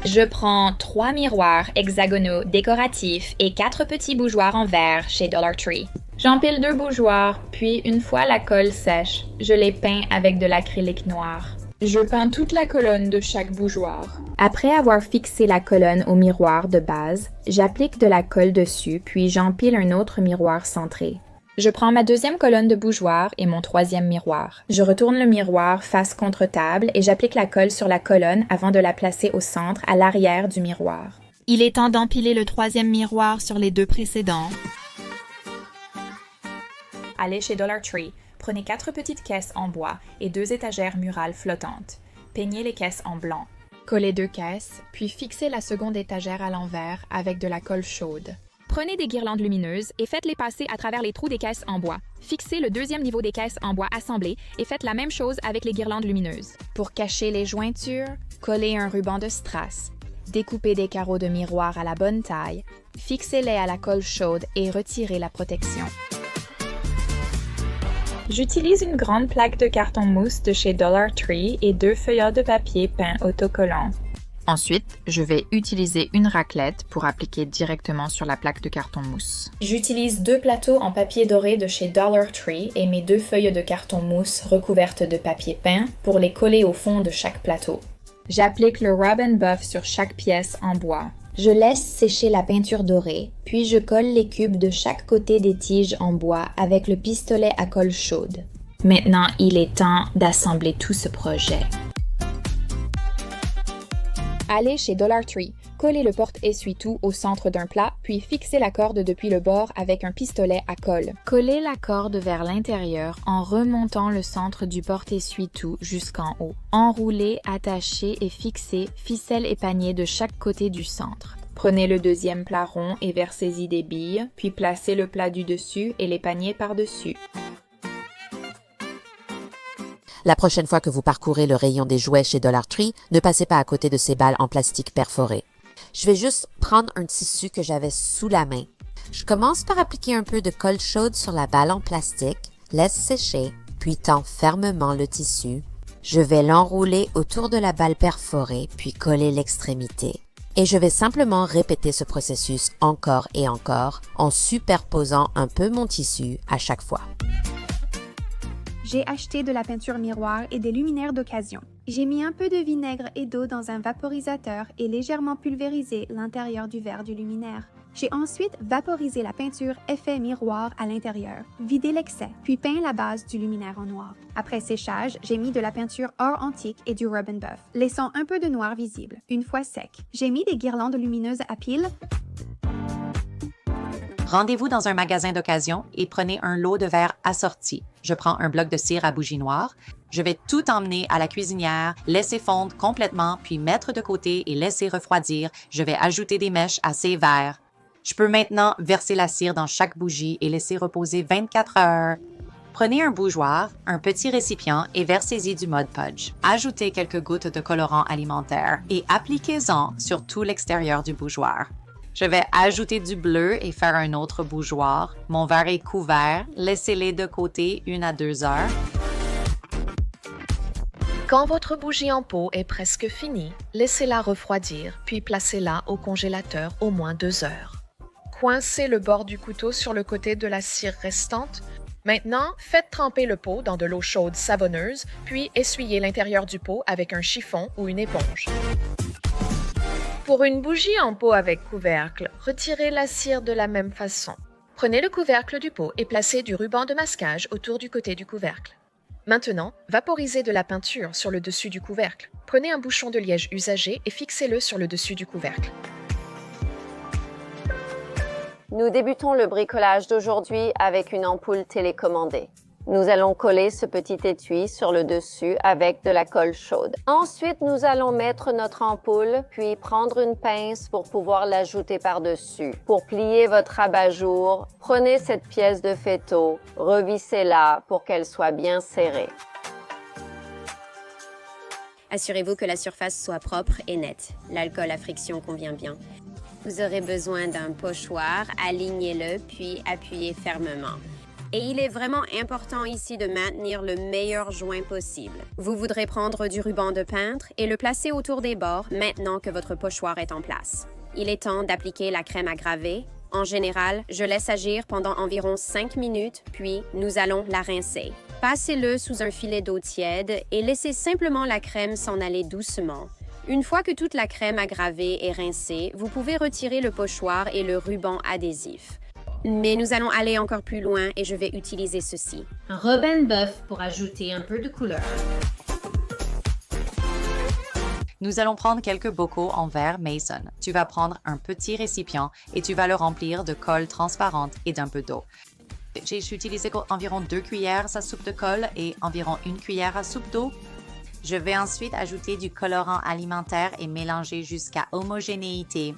Je prends 3 miroirs hexagonaux décoratifs et 4 petits bougeoirs en verre chez Dollar Tree. J'empile 2 bougeoirs, puis une fois la colle sèche, je les peins avec de l'acrylique noir. Je peins toute la colonne de chaque bougeoir. Après avoir fixé la colonne au miroir de base, j'applique de la colle dessus, puis j'empile un autre miroir centré. Je prends ma 2e colonne de bougeoir et mon 3e miroir. Je retourne le miroir face contre table et j'applique la colle sur la colonne avant de la placer au centre à l'arrière du miroir. Il est temps d'empiler le 3e miroir sur les 2 précédents. Allez chez Dollar Tree. Prenez 4 petites caisses en bois et 2 étagères murales flottantes. Peignez les caisses en blanc. Collez 2 caisses, puis fixez la seconde étagère à l'envers avec de la colle chaude. Prenez des guirlandes lumineuses et faites-les passer à travers les trous des caisses en bois. Fixez le 2e niveau des caisses en bois assemblées et faites la même chose avec les guirlandes lumineuses. Pour cacher les jointures, collez un ruban de strass. Découpez des carreaux de miroir à la bonne taille, fixez-les à la colle chaude et retirez la protection. J'utilise une grande plaque de carton mousse de chez Dollar Tree et 2 feuillets de papier peint autocollant. Ensuite, je vais utiliser une raclette pour appliquer directement sur la plaque de carton mousse. J'utilise 2 plateaux en papier doré de chez Dollar Tree et mes 2 feuilles de carton mousse recouvertes de papier peint pour les coller au fond de chaque plateau. J'applique le Rub and Buff sur chaque pièce en bois. Je laisse sécher la peinture dorée, puis je colle les cubes de chaque côté des tiges en bois avec le pistolet à colle chaude. Maintenant, il est temps d'assembler tout ce projet. Allez chez Dollar Tree, collez le porte-essuie-tout au centre d'un plat, puis fixez la corde depuis le bord avec un pistolet à colle. Collez la corde vers l'intérieur en remontant le centre du porte-essuie-tout jusqu'en haut. Enroulez, attachez et fixez ficelle et panier de chaque côté du centre. Prenez le 2e plat rond et versez-y des billes, puis placez le plat du dessus et les paniers par-dessus. La prochaine fois que vous parcourez le rayon des jouets chez Dollar Tree, ne passez pas à côté de ces balles en plastique perforées. Je vais juste prendre un tissu que j'avais sous la main. Je commence par appliquer un peu de colle chaude sur la balle en plastique, laisse sécher, puis tends fermement le tissu. Je vais l'enrouler autour de la balle perforée, puis coller l'extrémité. Et je vais simplement répéter ce processus encore et encore en superposant un peu mon tissu à chaque fois. J'ai acheté de la peinture miroir et des luminaires d'occasion. J'ai mis un peu de vinaigre et d'eau dans un vaporisateur et légèrement pulvérisé l'intérieur du verre du luminaire. J'ai ensuite vaporisé la peinture effet miroir à l'intérieur, vidé l'excès, puis peint la base du luminaire en noir. Après séchage, j'ai mis de la peinture or antique et du Rub and Buff, laissant un peu de noir visible. Une fois sec, j'ai mis des guirlandes lumineuses à piles. Rendez-vous dans un magasin d'occasion et prenez un lot de verres assortis. Je prends un bloc de cire à bougie noire. Je vais tout emmener à la cuisinière, laisser fondre complètement, puis mettre de côté et laisser refroidir. Je vais ajouter des mèches à ces verres. Je peux maintenant verser la cire dans chaque bougie et laisser reposer 24 heures. Prenez un bougeoir, un petit récipient et versez-y du Mod Podge. Ajoutez quelques gouttes de colorant alimentaire et appliquez-en sur tout l'extérieur du bougeoir. Je vais ajouter du bleu et faire un autre bougeoir. Mon verre est couvert. Laissez-les de côté 1 à 2 heures. Quand votre bougie en pot est presque finie, laissez-la refroidir, puis placez-la au congélateur au moins 2 heures. Coincez le bord du couteau sur le côté de la cire restante. Maintenant, faites tremper le pot dans de l'eau chaude savonneuse, puis essuyez l'intérieur du pot avec un chiffon ou une éponge. Pour une bougie en pot avec couvercle, retirez la cire de la même façon. Prenez le couvercle du pot et placez du ruban de masquage autour du côté du couvercle. Maintenant, vaporisez de la peinture sur le dessus du couvercle. Prenez un bouchon de liège usagé et fixez-le sur le dessus du couvercle. Nous débutons le bricolage d'aujourd'hui avec une ampoule télécommandée. Nous allons coller ce petit étui sur le dessus avec de la colle chaude. Ensuite, nous allons mettre notre ampoule, puis prendre une pince pour pouvoir l'ajouter par-dessus. Pour plier votre abat-jour, prenez cette pièce de féto, revissez-la pour qu'elle soit bien serrée. Assurez-vous que la surface soit propre et nette. L'alcool à friction convient bien. Vous aurez besoin d'un pochoir, alignez-le puis appuyez fermement. Et il est vraiment important ici de maintenir le meilleur joint possible. Vous voudrez prendre du ruban de peintre et le placer autour des bords maintenant que votre pochoir est en place. Il est temps d'appliquer la crème à graver. En général, je laisse agir pendant environ 5 minutes, puis nous allons la rincer. Passez-le sous un filet d'eau tiède et laissez simplement la crème s'en aller doucement. Une fois que toute la crème à graver est rincée, vous pouvez retirer le pochoir et le ruban adhésif. Mais nous allons aller encore plus loin et je vais utiliser ceci. Un Rub and Buff pour ajouter un peu de couleur. Nous allons prendre quelques bocaux en verre Mason. Tu vas prendre un petit récipient et tu vas le remplir de colle transparente et d'un peu d'eau. J'ai utilisé environ 2 cuillères à soupe de colle et environ 1 cuillère à soupe d'eau. Je vais ensuite ajouter du colorant alimentaire et mélanger jusqu'à homogénéité.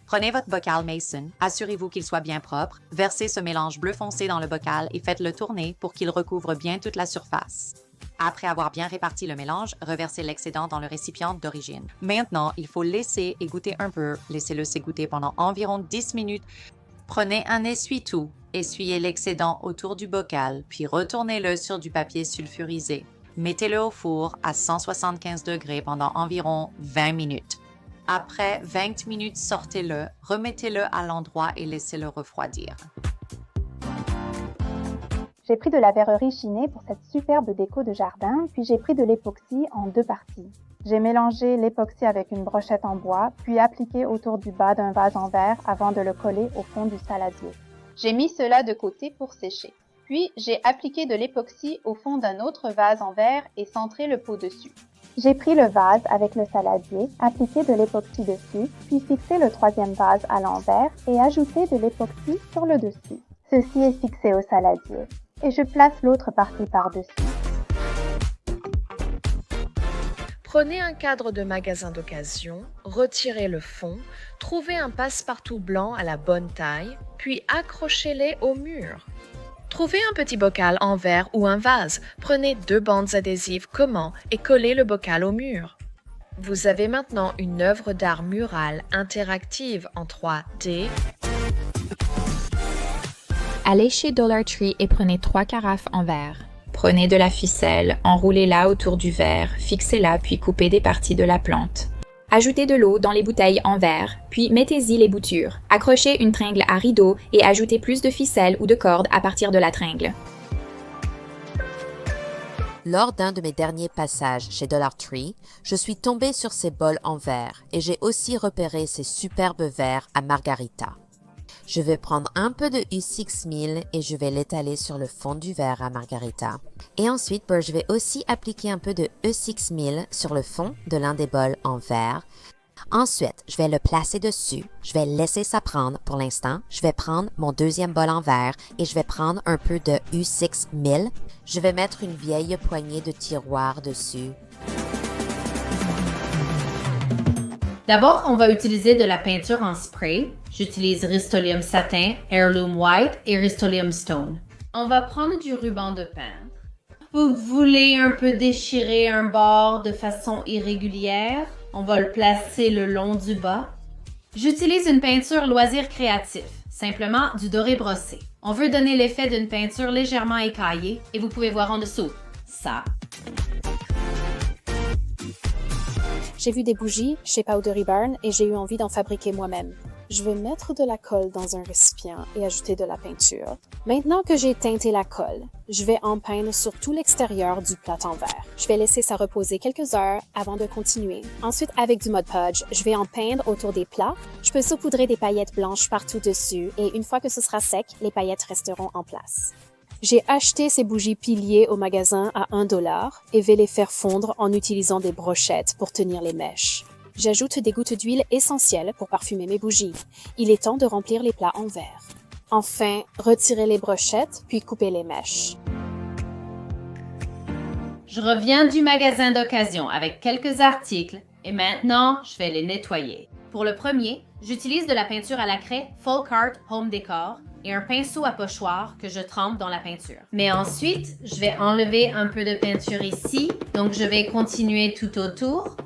Prenez votre bocal Mason, assurez-vous qu'il soit bien propre, versez ce mélange bleu foncé dans le bocal et faites-le tourner pour qu'il recouvre bien toute la surface. Après avoir bien réparti le mélange, reversez l'excédent dans le récipient d'origine. Maintenant, il faut laisser égoutter un peu, laissez-le s'égoutter pendant environ 10 minutes. Prenez un essuie-tout, essuyez l'excédent autour du bocal, puis retournez-le sur du papier sulfurisé. Mettez-le au four à 175 degrés pendant environ 20 minutes. Après 20 minutes, sortez-le, remettez-le à l'endroit et laissez-le refroidir. J'ai pris de la verrerie chinée pour cette superbe déco de jardin, puis j'ai pris de l'époxy en 2 parties. J'ai mélangé l'époxy avec une brochette en bois, puis appliqué autour du bas d'un vase en verre avant de le coller au fond du saladier. J'ai mis cela de côté pour sécher. Puis, j'ai appliqué de l'époxy au fond d'un autre vase en verre et centré le pot dessus. J'ai pris le vase avec le saladier, appliqué de l'époxy dessus, puis fixé le 3e vase à l'envers et ajouté de l'époxy sur le dessus. Ceci est fixé au saladier. Et je place l'autre partie par-dessus. Prenez un cadre de magasin d'occasion, retirez le fond, trouvez un passe-partout blanc à la bonne taille, puis accrochez-les au mur. Trouvez un petit bocal en verre ou un vase, prenez 2 bandes adhésives comment et collez le bocal au mur. Vous avez maintenant une œuvre d'art murale interactive en 3D. Allez chez Dollar Tree et prenez 3 carafes en verre. Prenez de la ficelle, enroulez-la autour du verre, fixez-la puis coupez des parties de la plante. Ajoutez de l'eau dans les bouteilles en verre, puis mettez-y les boutures. Accrochez une tringle à rideau et ajoutez plus de ficelle ou de corde à partir de la tringle. Lors d'un de mes derniers passages chez Dollar Tree, je suis tombée sur ces bols en verre et j'ai aussi repéré ces superbes verres à margarita. Je vais prendre un peu de U6000 et je vais l'étaler sur le fond du verre à margarita. Et ensuite, je vais aussi appliquer un peu de E6000 sur le fond de l'un des bols en verre. Ensuite, je vais le placer dessus. Je vais laisser ça prendre pour l'instant. Je vais prendre mon deuxième bol en verre et je vais prendre un peu de U6000. Je vais mettre une vieille poignée de tiroir dessus. D'abord, on va utiliser de la peinture en spray. J'utilise Rust-Oleum Satin, Heirloom White et Rust-Oleum Stone. On va prendre du ruban de peintre. Vous voulez un peu déchirer un bord de façon irrégulière? On va le placer le long du bas. J'utilise une peinture loisir créatif, simplement du doré brossé. On veut donner l'effet d'une peinture légèrement écaillée et vous pouvez voir en dessous. Ça. J'ai vu des bougies chez Powdery Barn et j'ai eu envie d'en fabriquer moi-même. Je vais mettre de la colle dans un récipient et ajouter de la peinture. Maintenant que j'ai teinté la colle, je vais en peindre sur tout l'extérieur du plat en verre. Je vais laisser ça reposer quelques heures avant de continuer. Ensuite, avec du Mod Podge, je vais en peindre autour des plats. Je peux saupoudrer des paillettes blanches partout dessus et une fois que ce sera sec, les paillettes resteront en place. J'ai acheté ces bougies piliers au magasin à $1 et vais les faire fondre en utilisant des brochettes pour tenir les mèches. J'ajoute des gouttes d'huile essentielle pour parfumer mes bougies. Il est temps de remplir les plats en verre. Enfin, retirez les brochettes, puis coupez les mèches. Je reviens du magasin d'occasion avec quelques articles et maintenant, je vais les nettoyer. Pour le premier, j'utilise de la peinture à la craie Folk Art Home Decor et un pinceau à pochoir que je trempe dans la peinture. Mais ensuite, je vais enlever un peu de peinture ici, donc je vais continuer tout autour.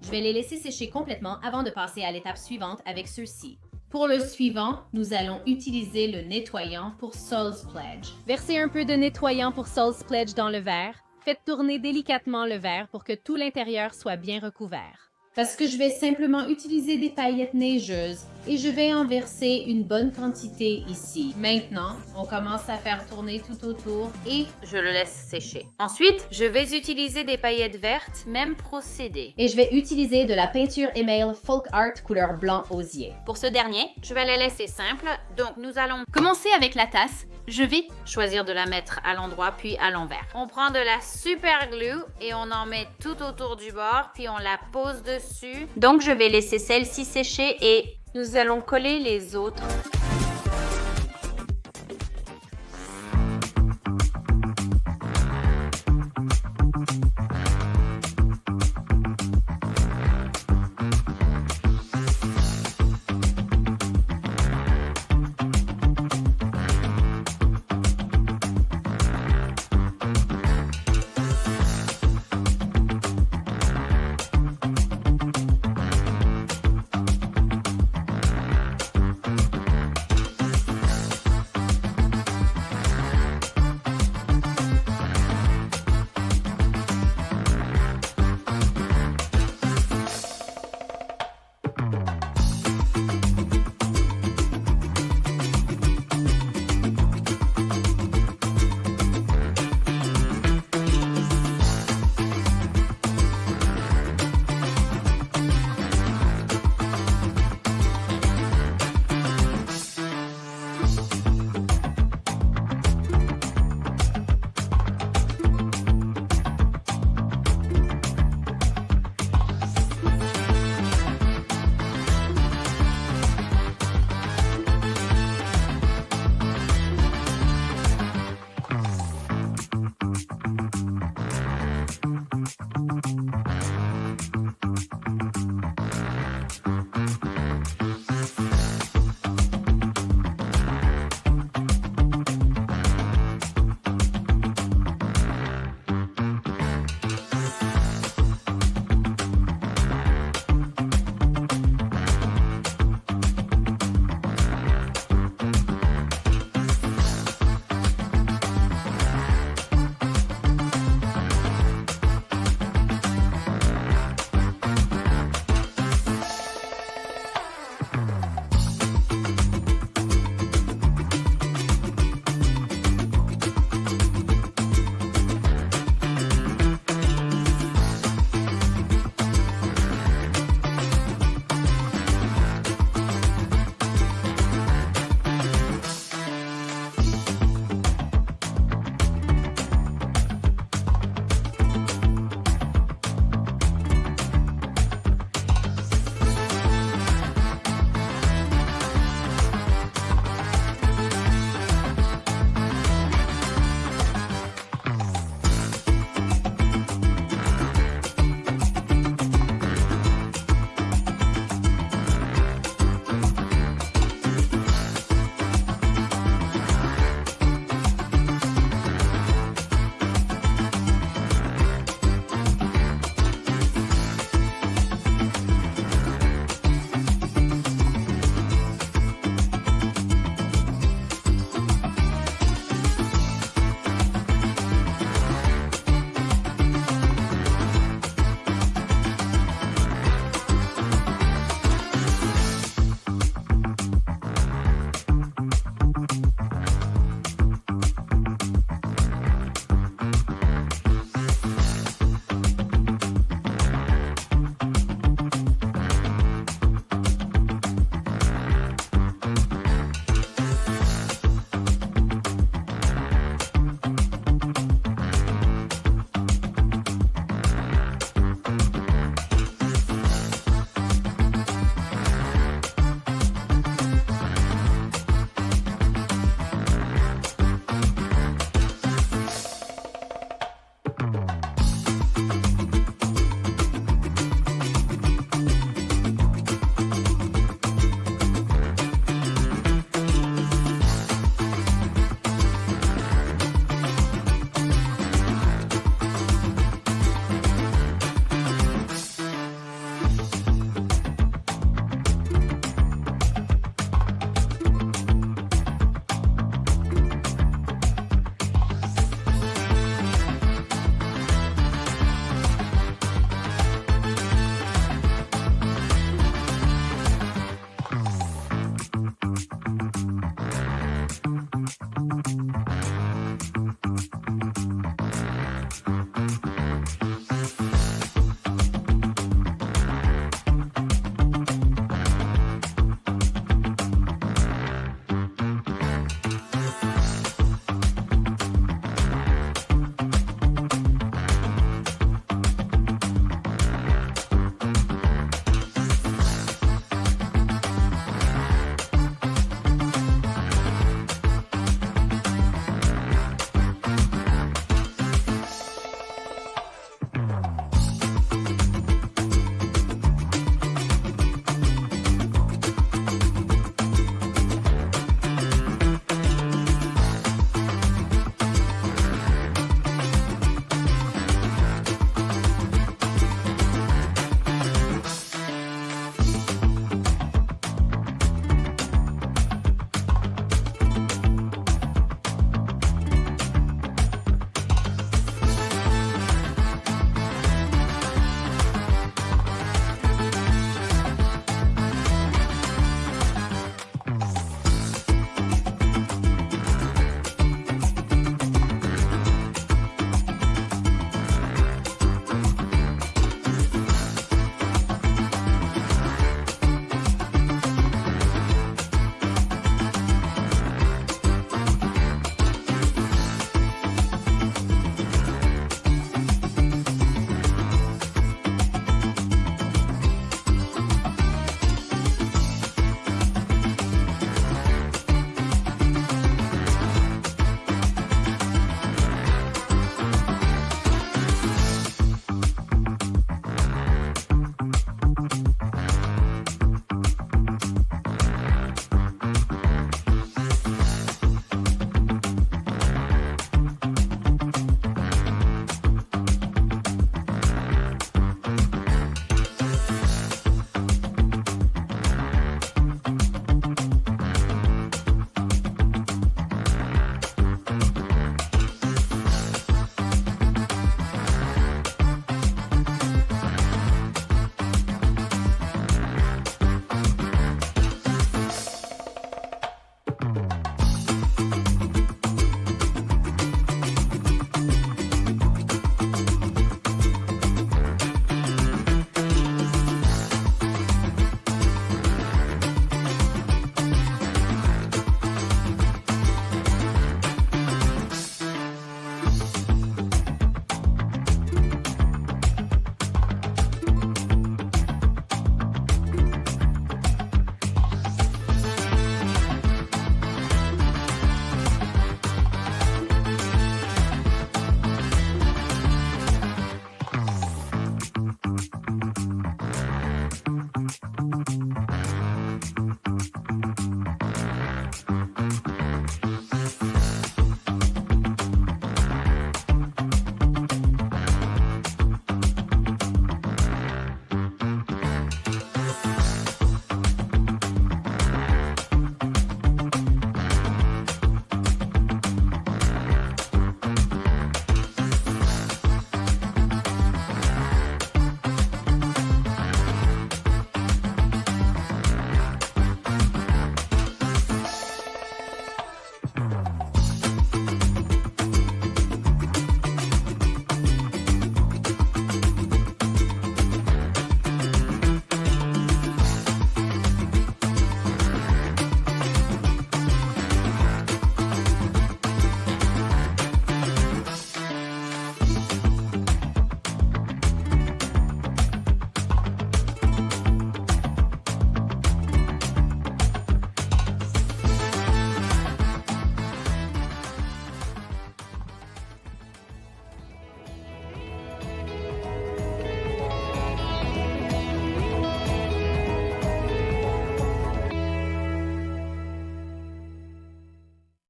Je vais les laisser sécher complètement avant de passer à l'étape suivante avec ceux-ci. Pour le suivant, nous allons utiliser le nettoyant pour Soul's Pledge. Versez un peu de nettoyant pour Soul's Pledge dans le verre. Faites tourner délicatement le verre pour que tout l'intérieur soit bien recouvert. Parce que je vais simplement utiliser des paillettes neigeuses et je vais en verser une bonne quantité ici. Maintenant, on commence à faire tourner tout autour et je le laisse sécher. Ensuite, je vais utiliser des paillettes vertes, même procédé. Et je vais utiliser de la peinture Email Folk Art couleur blanc osier. Pour ce dernier, je vais la laisser simple, donc nous allons commencer avec la tasse. Je vais choisir de la mettre à l'endroit puis à l'envers. On prend de la super glue et on en met tout autour du bord puis on la pose dessus. Donc je vais laisser celle-ci sécher et nous allons coller les autres.